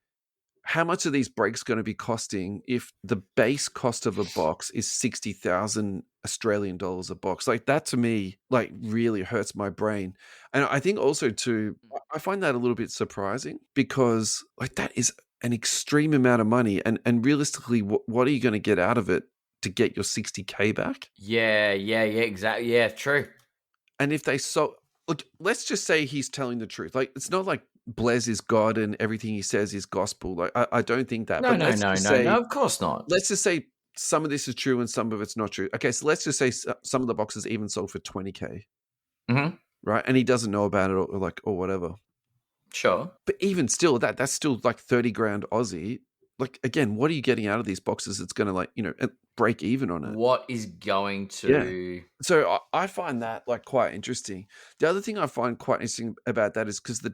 how much are these breaks going to be costing if the base cost of a box is 60,000 Australian dollars a box? Like that to me, like really hurts my brain. And I think also too, I find that a little bit surprising because like that is an extreme amount of money. And realistically, what are you going to get out of it to get your 60K back? Yeah, exactly. Yeah, true. And if they look, let's just say he's telling the truth. Like it's not like Blaise is God and everything he says is gospel. Like I don't think that. No, But no, no, no, no. Of course not. let's just say some of this is true and some of it's not true. Okay, so let's just say some of the boxes even sold for 20K, right? And he doesn't know about it or whatever. Sure. But even still, that's still like 30 grand Aussie. Like again, what are you getting out of these boxes? It's going to like break even on it. What is going to? So I find that like quite interesting. The other thing I find quite interesting about that is because the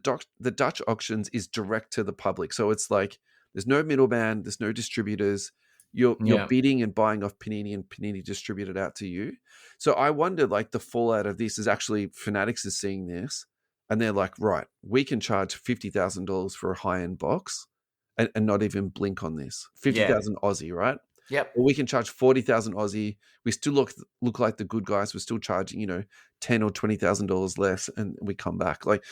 Dutch auctions is direct to the public. So it's like there's no middleman, there's no distributors. You're bidding and buying off Panini and Panini distribute it out to you. So I wonder like the fallout of this is actually Fanatics is seeing this and they're like, right, we can charge $50,000 for a high-end box and not even blink on this. 50,000 Aussie, right? Yep. Or we can charge 40,000 Aussie. We still look like the good guys. We're still charging, $10,000 or $20,000 less, and we come back. Like,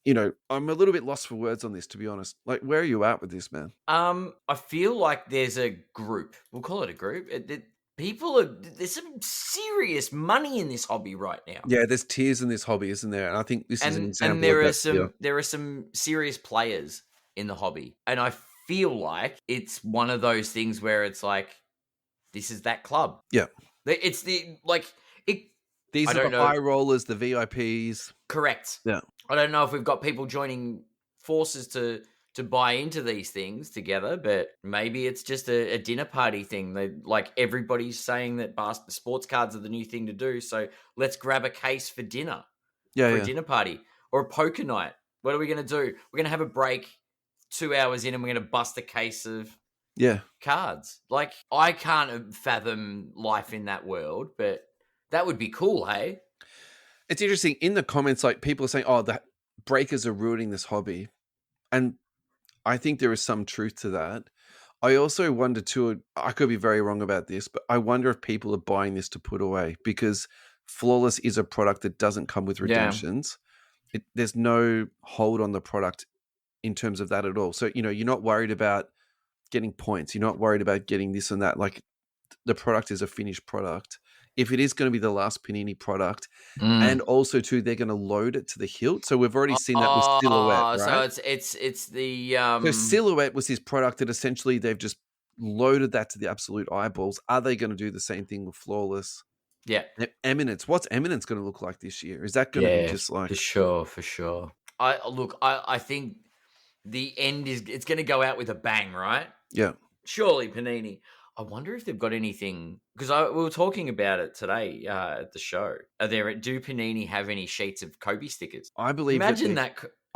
I'm a little bit lost for words on this, to be honest. Like, where are you at with this, man? I feel like there's a group. We'll call it a group. There's some serious money in this hobby right now. Yeah, there's tiers in this hobby, isn't there? And I think this is an example. And there are some serious players in the hobby, and I feel like it's one of those things where it's like, this is that club. Yeah. It's the, like, it. These are the high rollers, the VIPs. Correct. Yeah. I don't know if we've got people joining forces to buy into these things together, but maybe it's just a dinner party thing. Like everybody's saying that sports cards are the new thing to do, so let's grab a case for dinner. For a dinner party or a poker night. What are we going to do? We're going to have a break 2 hours in and we're going to bust a case of cards. Like, I can't fathom life in that world, but that would be cool, hey? It's interesting. In the comments, like, people are saying, oh, the breakers are ruining this hobby. And I think there is some truth to that. I also wonder too, I could be very wrong about this, but I wonder if people are buying this to put away because Flawless is a product that doesn't come with redemptions. There's no hold on the product in terms of that at all. So, you're not worried about getting points. You're not worried about getting this and that. Like, the product is a finished product. If it is going to be the last Panini product, and also too, they're going to load it to the hilt. So we've already seen that with Silhouette, right? So it's the So Silhouette was his product that essentially they've just loaded that to the absolute eyeballs. Are they going to do the same thing with Flawless? Yeah. Eminence. What's Eminence going to look like this year? Is that going to be just like for sure. I think the end it's going to go out with a bang, right? Yeah. Surely Panini. I wonder if they've got anything, because we were talking about it today at the show. Do Panini have any sheets of Kobe stickers? I believe I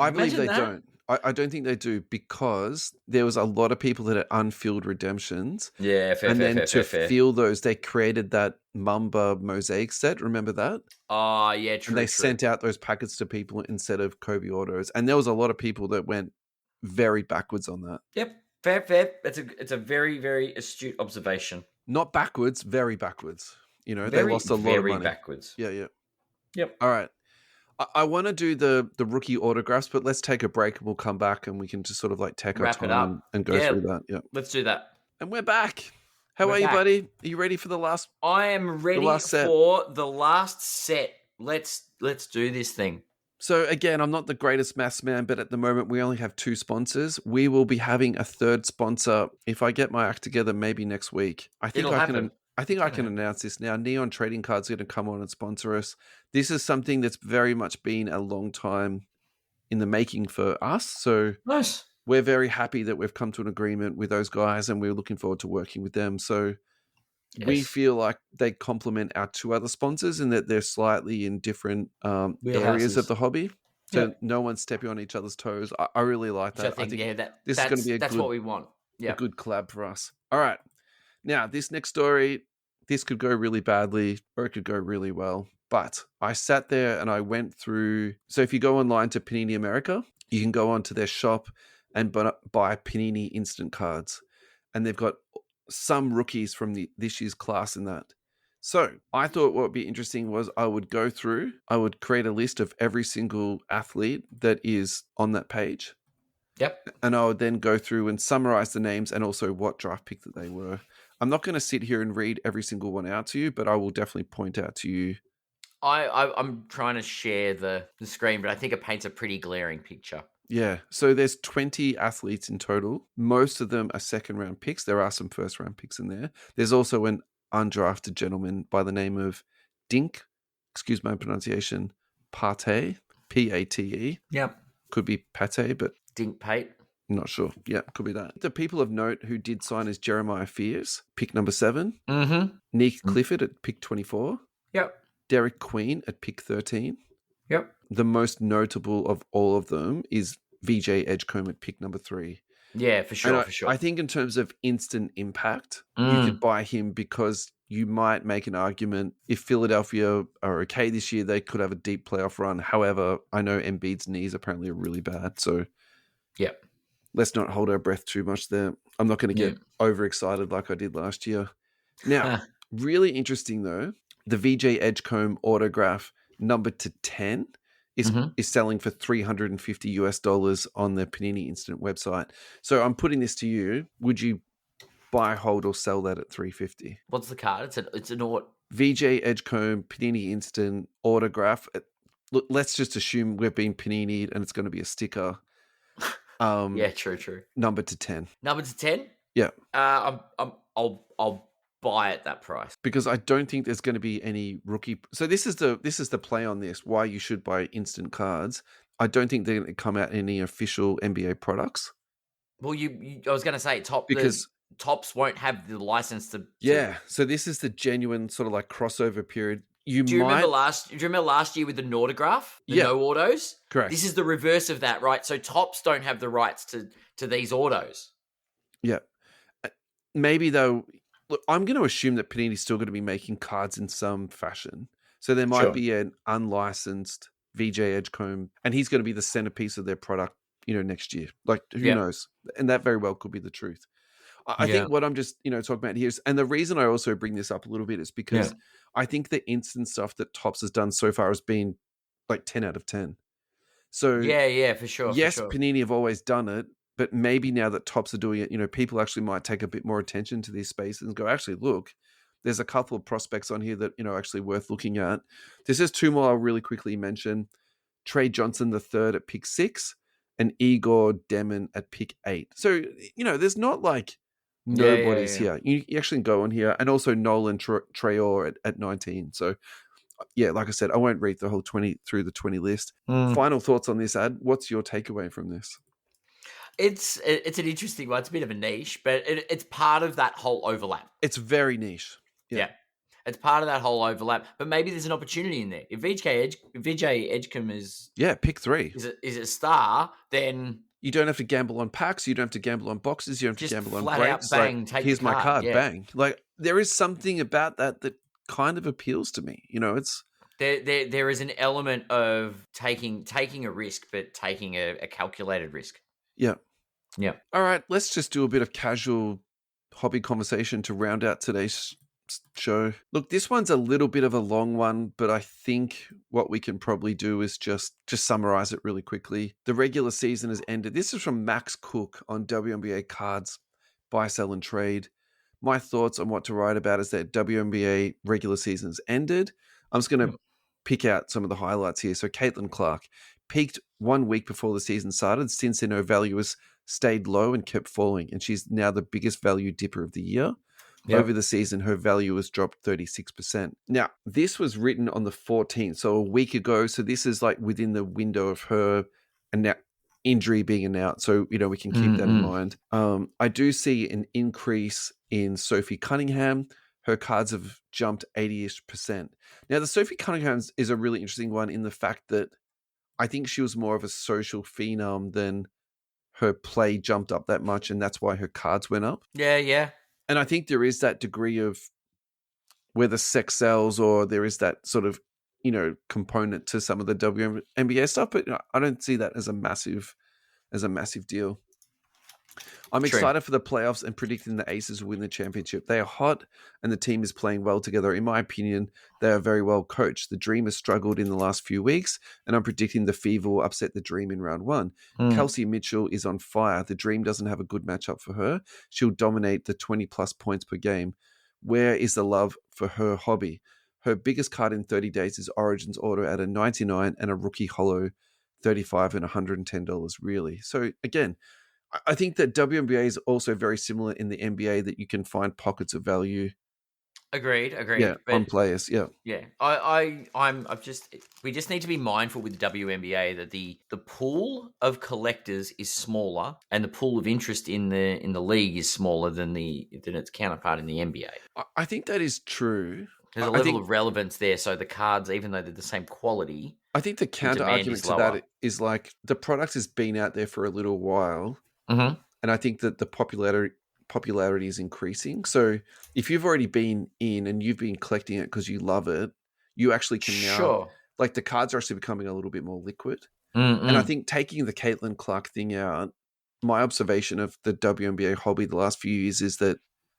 believe they don't. I don't think they do because there was a lot of people that had unfilled redemptions. Yeah, fair. To fill those, they created that Mamba mosaic set. Remember that? Oh, yeah, true. And they sent out those packets to people instead of Kobe autos. And there was a lot of people that went very backwards on that. Yep. Fair. It's a very, very astute observation. Not backwards, very backwards. They lost a lot of money. Very backwards. Yeah. Yep. All right. I want to do the rookie autographs, but let's take a break and we'll come back and we can just sort of like take Wrap our it time up. and go through that. Yeah. Let's do that. And we're back. How are you, buddy? Are you ready for the last? I am ready for the last set. Let's do this thing. So again, I'm not the greatest maths man, but at the moment we only have 2 sponsors. We will be having a third sponsor if I get my act together, maybe next week. I think I can announce this now. Neon Trading Cards are going to come on and sponsor us. This is something that's very much been a long time in the making for us. So nice. We're very happy that we've come to an agreement with those guys and we're looking forward to working with them. So we feel like they complement our 2 other sponsors and that they're slightly in different areas of the hobby. So no one's stepping on each other's toes. I really like that. I think this is going to be that's what we want. Yeah. A good collab for us. All right. Now, this next story, this could go really badly or it could go really well. But I sat there and I went through. So if you go online to Panini America, you can go onto their shop and buy Panini instant cards. And they've got some rookies from this year's class in that. So I thought what would be interesting was I would create a list of every single athlete that is on that page. Yep. And I would then go through and summarize the names and also what draft pick that they were. I'm not going to sit here and read every single one out to you, but I will definitely point out to you. I'm trying to share the screen, but I think it paints a pretty glaring picture. Yeah. So there's 20 athletes in total. Most of them are second round picks. There are some first round picks in there. There's also an undrafted gentleman by the name of Dink, excuse my pronunciation, Pate, Pate. Yep. Could be Pate, but Dink Pate. Not sure. Yeah, could be that. The people of note who did sign is Jeremiah Fears, pick number 7. Mm-hmm. Nick Clifford at pick 24. Yep. Derek Queen at pick 13. Yep. The most notable of all of them is VJ Edgecombe at pick number 3. Yeah, for sure, And for sure. I think in terms of instant impact, you could buy him because you might make an argument if Philadelphia are okay this year, they could have a deep playoff run. However, I know Embiid's knees apparently are really bad, so yep. Let's not hold our breath too much there. I'm not going to get overexcited like I did last year. Now, really interesting though, the VJ Edgecombe autograph numbered to 10 is selling for $350 on the Panini Instant website. So I'm putting this to you. Would you buy, hold, or sell that at $350? What's the card? It's an auto. VJ Edgecombe Panini Instant autograph. Look, let's just assume we've been Panini'd and it's going to be a sticker. Yeah, true. Number to 10. Number to 10? Yeah. I'll buy at that price because I don't think there's going to be any rookie. So this is the play on this. Why you should buy instant cards. I don't think they're going to come out in any official NBA products. Well, I was going to say Topps won't have the license to. Yeah. So this is the genuine sort of like crossover period. Do you remember last year with the Nautograph? No autos? Correct. This is the reverse of that, right? So Topps don't have the rights to these autos. Yeah. Maybe though, look, I'm going to assume that Panini's still going to be making cards in some fashion. So there might be an unlicensed VJ Edgecombe, and he's going to be the centerpiece of their product, next year. Like, who knows? And that very well could be the truth. I think what I'm just, talking about here is, and the reason I also bring this up a little bit is because I think the instant stuff that Topps has done so far has been like 10 out of 10. So yeah, for sure. Yes, Panini have always done it, but maybe now that Topps are doing it, people actually might take a bit more attention to these spaces and go, actually, look, there's a couple of prospects on here that, actually worth looking at. There's just two more I'll really quickly mention. Trey Johnson III at pick 6 and Igor Demon at pick 8. So, there's not like nobody's here. You actually go on here, and also Nolan Traore at 19. So, like I said, I won't read the whole 20 through the 20 list. Final thoughts on this ad. What's your takeaway from this? It's an interesting one. It's a bit of a niche, but it's part of that whole overlap. It's very niche. Yeah. It's part of that whole overlap, but maybe there's an opportunity in there. If VJ Edgecombe is pick 3 is a star, then you don't have to gamble on packs. You don't have to gamble on boxes. You don't have to gamble on breaks. Bang, take here's my card. Yeah. Bang. Like there is something about that kind of appeals to me. It's there is an element of taking a risk, but taking a calculated risk. Yeah. Yeah. All right. Let's just do a bit of casual hobby conversation to round out today's show. Look, this one's a little bit of a long one, but I think what we can probably do is just summarize it really quickly. The regular season has ended. This is from Max Cook on WNBA Cards, Buy, Sell, and Trade. My thoughts on what to write about is that WNBA regular season has ended. I'm just going to pick out some of the highlights here. So Caitlin Clark peaked 1 week before the season started. Since then, her value has stayed low and kept falling, and she's now the biggest value dipper of the year. Yep. Over the season, her value has dropped 36%. Now, this was written on the 14th, so a week ago. So this is like within the window of her injury being announced. So, we can keep that in mind. I do see an increase in Sophie Cunningham. Her cards have jumped 80-ish%. Now, the Sophie Cunningham is a really interesting one in the fact that I think she was more of a social phenom than her play jumped up that much, and that's why her cards went up. Yeah. And I think there is that degree of whether sex sells or there is that sort of, component to some of the WNBA stuff, but I don't see that as a massive deal. I'm True. excited for the playoffs and predicting the Aces will win the championship. They are hot and the team is playing well together. In my opinion, they are very well coached. The Dream has struggled in the last few weeks, and I'm predicting the Fever will upset the Dream in round one. Kelsey Mitchell is on fire. The Dream doesn't have a good matchup for her. She'll dominate the 20 plus points per game. Where is the love for her hobby? Her biggest card in 30 days is Origins Order at a 99 and a rookie holo 35 and $110, really. So again, I think that WNBA is also very similar in the NBA that you can find pockets of value. Agreed. Yeah, But on players. Yeah, yeah, I've just we just need to be mindful with the WNBA that the pool of collectors is smaller and the pool of interest in the league is smaller than its counterpart in the NBA. I think that is true. There's a I level think of relevance there, so the cards, even though they're the same quality, I think the the counter demand argument is to lower. that is like the product has been out there for a little while, Mm-hmm. and I think that the popularity is increasing. So if you've already been in and you've been collecting it because you love it, you actually can now, Sure. like, the cards are actually becoming a little bit more liquid. Mm-mm. And I think taking the Caitlin Clark thing out, my observation of the WNBA hobby the last few years is that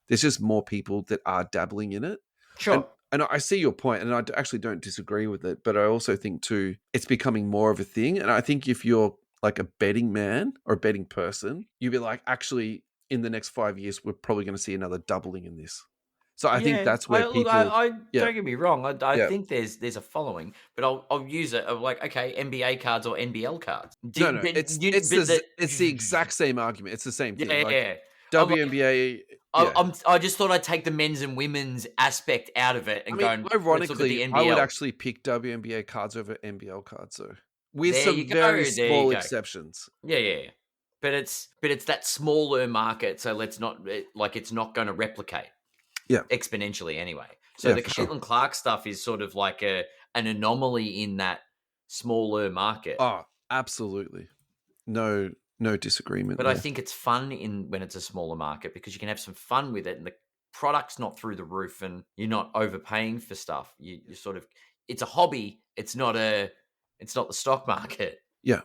there's just more people that are dabbling in it. Sure. And I see your point, and I actually don't disagree with it, but I also think too it's becoming more of a thing. And I think if you're like a betting man or a betting person, you'd be like, actually, in the next 5 years, we're probably going to see another doubling in this. So I think Yeah, that's where people, I yeah, don't get me wrong. I yeah, think there's a following, but I'll use it of like, okay, NBA cards or NBL cards. no, no, it's the exact same argument. It's the same thing. Yeah, Like yeah. I'm like, WNBA, yeah. I just thought I'd take the men's and women's aspect out of it I and mean, go, let's look at ironically, the I would NBL. actually pick WNBA cards over NBL cards, though, with There some you go. very There you small go. exceptions. Yeah. But it's that smaller market, so let's not like it's not going to replicate. Yeah, exponentially anyway. So yeah, the for sure. Caitlin Clark stuff is sort of like an anomaly in that smaller market. Oh, absolutely. No disagreement But I there. think it's fun in when it's a smaller market because you can have some fun with it and the product's not through the roof and you're not overpaying for stuff. You sort of it's a hobby. It's not the stock market. Yeah.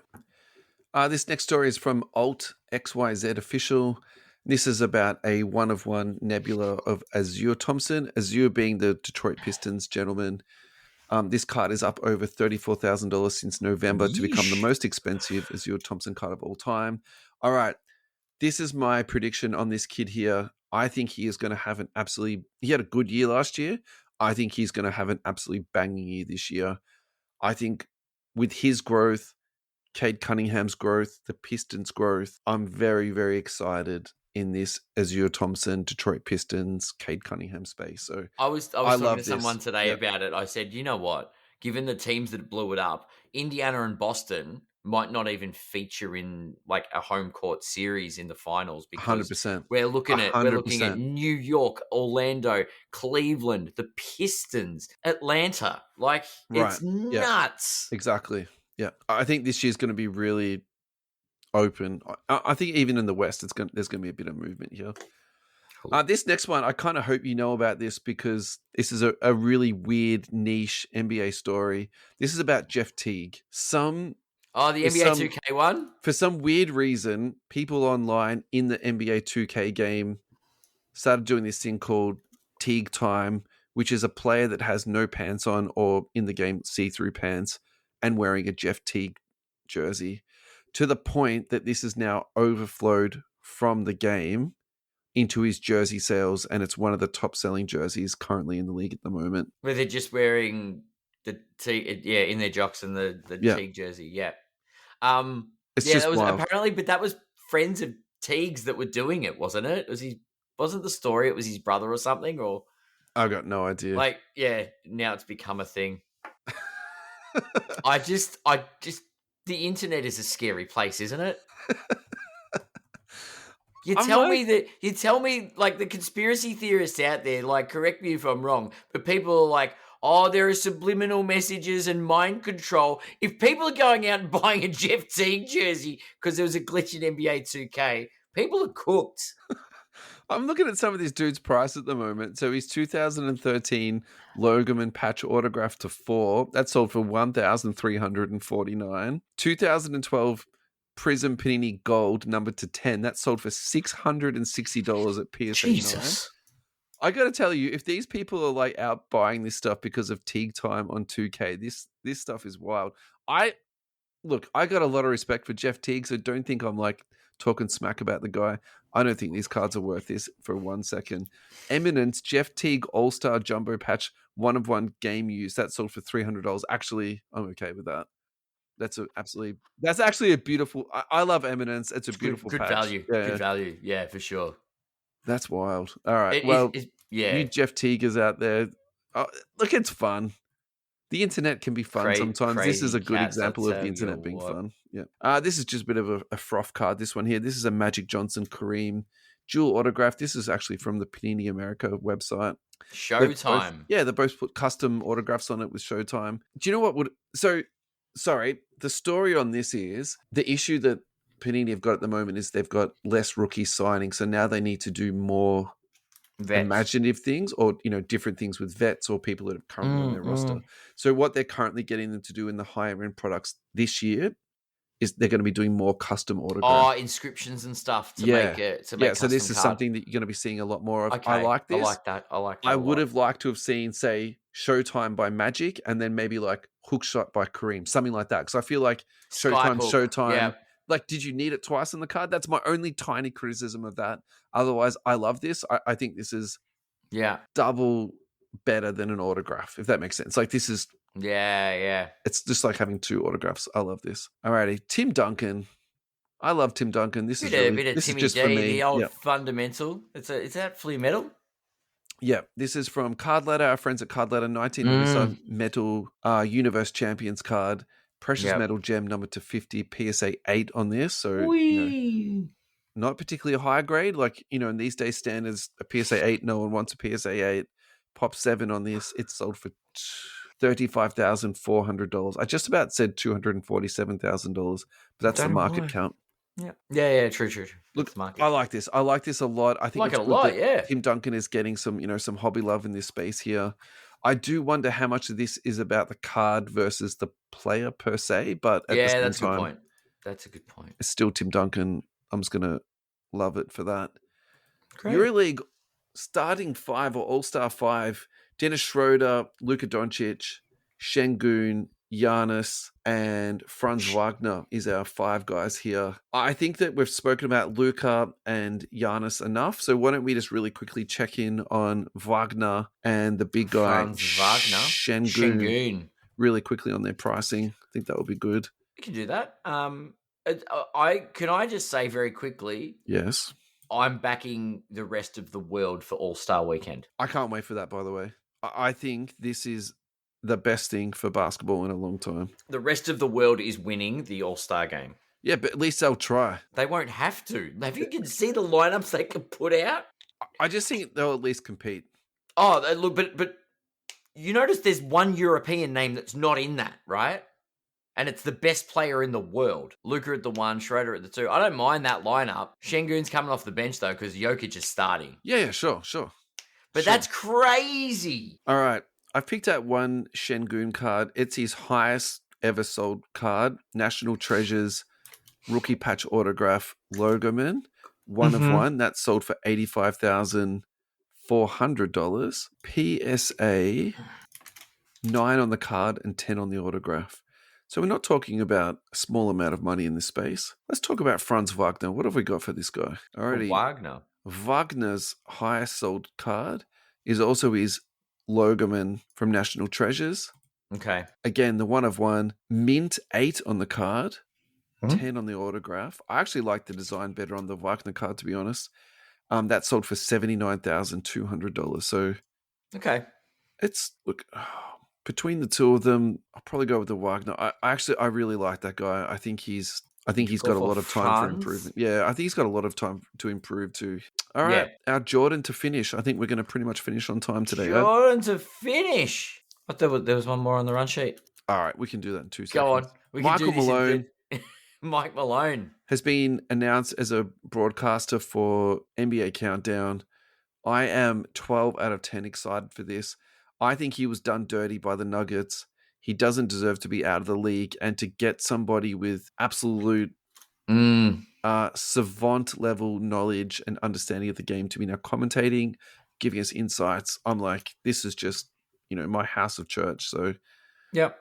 This next story is from Alt XYZ Official. This is about a one-of-one nebula of Azure Thompson. Azure being the Detroit Pistons gentleman. This card is up over $34,000 since November to become the Yeesh. most expensive Azure Thompson card of all time. All right. This is my prediction on this kid here. I think he is going to have he had a good year last year. I think he's going to have an absolutely banging year this year. I think with his growth, Cade Cunningham's growth, the Pistons' growth, I'm very, very excited in this Azure Thompson, Detroit Pistons, Cade Cunningham space. So I was talking love to this. someone today Yeah. about it. I said, you know what? Given the teams that blew it up, Indiana and Boston might not even feature in like a home court series in the finals because 100%. we're looking at 100%. New York, Orlando, Cleveland, the Pistons, Atlanta. Like it's Yeah. nuts. Exactly. Yeah. I think this year's going to be really open. I think even in the West, there's going to be a bit of movement here. Cool. This next one, I kind of hope you know about this because this is a really weird niche NBA story. This is about Jeff Teague. The NBA 2K one? For some weird reason, people online in the NBA 2K game started doing this thing called Teague Time, which is a player that has no pants on or in the game see-through pants and wearing a Jeff Teague jersey, to the point that this is now overflowed from the game into his jersey sales, and it's one of the top selling jerseys currently in the league at the moment. Where they're just wearing the Teague, in their jocks and the Teague jersey. Yeah. It's just that was wild. apparently, but that was friends of Teague's that were doing it, wasn't it? Wasn't the story it was his brother or something? Or I got no idea. like, yeah, now it's become a thing. I just the internet is a scary place, isn't it? You tell me like the conspiracy theorists out there, like, correct me if I'm wrong, but people are like, oh, there are subliminal messages and mind control. If people are going out and buying a Jeff Teague jersey because there was a glitch in NBA 2K, people are cooked. I'm looking at some of this dude's price at the moment. So his 2013 Logan patch autograph to 4, that sold for $1,349. 2012 Prism Panini Gold number to 10. That sold for $660 at PSA 9. Jesus. I got to tell you, if these people are like out buying this stuff because of Teague time on 2K, this stuff is wild. I got a lot of respect for Jeff Teague, so don't think I'm like talking smack about the guy. I don't think these cards are worth this for 1 second. Eminence, Jeff Teague All-Star Jumbo Patch, 1-of-1 game use. That sold for $300. Actually, I'm okay with that. That's actually a beautiful. I love Eminence. It's a beautiful good patch. value. Yeah. Good value. Yeah, for sure. That's wild. All right. Yeah. You Jeff Teagers out there, look, it's fun. The internet can be fun sometimes. This is a good example of the internet being fun. Yeah. This is just a bit of a froth card. This one here. This is a Magic Johnson Kareem dual autograph. This is actually from the Panini America website. Showtime. They both put custom autographs on it with Showtime. Do you know what would... Sorry, the story on this is the issue that Panini have got at the moment is they've got less rookie signing, so now they need to do more vets. Imaginative things or different things with vets or people that are currently on their roster. So what they're currently getting them to do in the higher end products this year is they're going to be doing more custom autographs. Oh, inscriptions and stuff to make it. So this is something that you're going to be seeing a lot more of. Okay. I like this. I like that. I would have liked to have seen, say, Showtime by Magic and then maybe like Hookshot by Kareem, something like that. Because I feel like Showtime. Yeah. Like, did you need it twice in the card? That's my only tiny criticism of that. Otherwise, I love this. I think this is double better than an autograph, if that makes sense. Like, this is... Yeah. It's just like having two autographs. I love this. Alrighty. Tim Duncan. I love Tim Duncan. This is Timmy just D, for me. The old fundamental. Is that flea metal? Yeah, this is from Card Ladder. Our friends at Card Ladder, 1997 Metal Universe Champions card. Precious Metal Gem number to 50, PSA 8 on this. So, not particularly a high grade. Like, in these days standards, a PSA 8, no one wants a PSA 8. Pop 7 on this. It's sold for $35,400. I just about said $247,000, but that's the market count. Yeah. True. Look, I like this. I like this a lot. I think it's good that Tim Duncan is getting some hobby love in this space here. I do wonder how much of this is about the card versus the player per se, but at the same that's time, a good point. That's a good point. It's still Tim Duncan. I'm just going to love it for that. Great. EuroLeague starting 5 or All-Star 5, Dennis Schroeder, Luka Doncic, Şengün, Giannis, and Franz Wagner is our 5 guys here. I think that we've spoken about Luka and Giannis enough, so why don't we just really quickly check in on Wagner and the big guy, Şengün, really quickly on their pricing. I think that would be good. We can do that. Can I just say very quickly? Yes. I'm backing the rest of the world for All-Star Weekend. I can't wait for that, by the way. I think this is the best thing for basketball in a long time. The rest of the world is winning the All-Star game. Yeah, but at least they'll try. They won't have to. Have you can see the lineups they can put out? I just think they'll at least compete. Oh, look, but you notice there's one European name that's not in that, right? And it's the best player in the world. Luka at the 1, Schroeder at the 2. I don't mind that lineup. Şengün's coming off the bench, though, because Jokic is starting. Yeah, sure. But that's crazy. All right. I've picked out one Şengün card. It's his highest ever sold card. National Treasures, rookie patch autograph, Logoman. 1-of-1. That's sold for $85,400. PSA 9 on the card and 10 on the autograph. So we're not talking about a small amount of money in this space. Let's talk about Franz Wagner. What have we got for this guy? Wagner. Wagner's highest sold card is also his Logoman from National Treasures. Okay. Again, the 1-of-1. Mint 8 on the card. 10 on the autograph. I actually like the design better on the Wagner card, to be honest. That sold for $79,200. So, okay. It's, look... Between the two of them, I'll probably go with the Wagner. I really like that guy. I think he's got a lot of time for improvement. Yeah, I think he's got a lot of time to improve too. All right, our Jordan to finish. I think we're going to pretty much finish on time today. Jordan to finish. I thought there was one more on the run sheet. All right, we can do that in 2 seconds. Go on. Michael Malone. Mike Malone has been announced as a broadcaster for NBA Countdown. I am 12 out of 10 excited for this. I think he was done dirty by the Nuggets. He doesn't deserve to be out of the league. And to get somebody with absolute savant level knowledge and understanding of the game to be now commentating, giving us insights. I'm like, this is just, my house of church. So, Yep.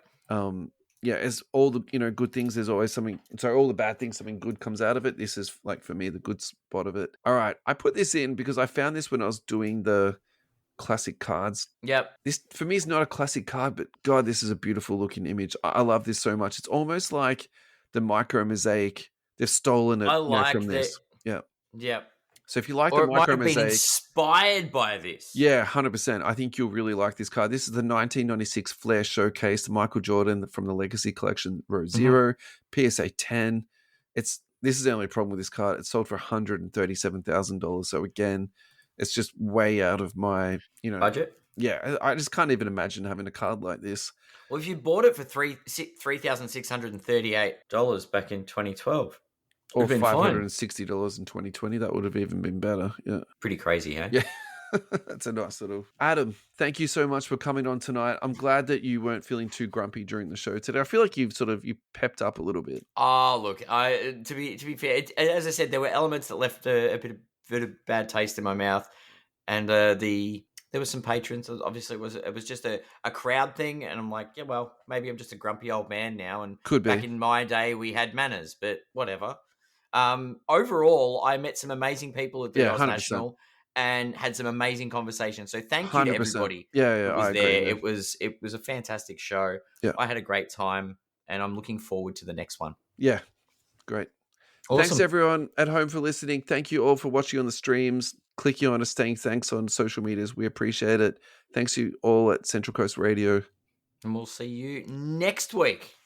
yeah, as all the good things, there's always something. So all the bad things, something good comes out of it. This is like for me the good spot of it. All right, I put this in because I found this when I was doing the classic cards. Yep. This for me is not a classic card, but God, this is a beautiful looking image. I love this so much. It's almost like the micro mosaic. They've stolen it, I like from that. this. Yeah. Yep. So if you like Or the it might micro have been mosaic, inspired by this. yeah, 100%. I think you'll really like this card. This is the 1996 Flair Showcase, Michael Jordan from the Legacy Collection, Row 0, PSA 10. This is the only problem with this card. It sold for $137,000. So again, it's just way out of my, Budget. Yeah, I just can't even imagine having a card like this. Well, if you bought it for $3,638 back in 2012, Or been fine. $560 in 2020, that would have even been better. Yeah. Pretty crazy, huh? Yeah. That's a nice little. Adam, thank you so much for coming on tonight. I'm glad that you weren't feeling too grumpy during the show today. I feel like you pepped up a little bit. Oh, look, to be fair, as I said, there were elements that left a bit of bad taste in my mouth, and there were some patrons. Obviously, it was just a crowd thing, and I'm like, yeah, well, maybe I'm just a grumpy old man now. And Could be. Back in my day, we had manners, but whatever. Overall, I met some amazing people at the Oz 100%. National and had some amazing conversations. So thank you 100%. to everybody. Yeah, who was I there. agree. It was a fantastic show. Yeah. I had a great time, and I'm looking forward to the next one. Yeah, great. Awesome. Thanks everyone at home for listening. Thank you all for watching on the streams, clicking on us, saying thanks on social medias. We appreciate it. Thanks you all at Central Coast Radio. And we'll see you next week.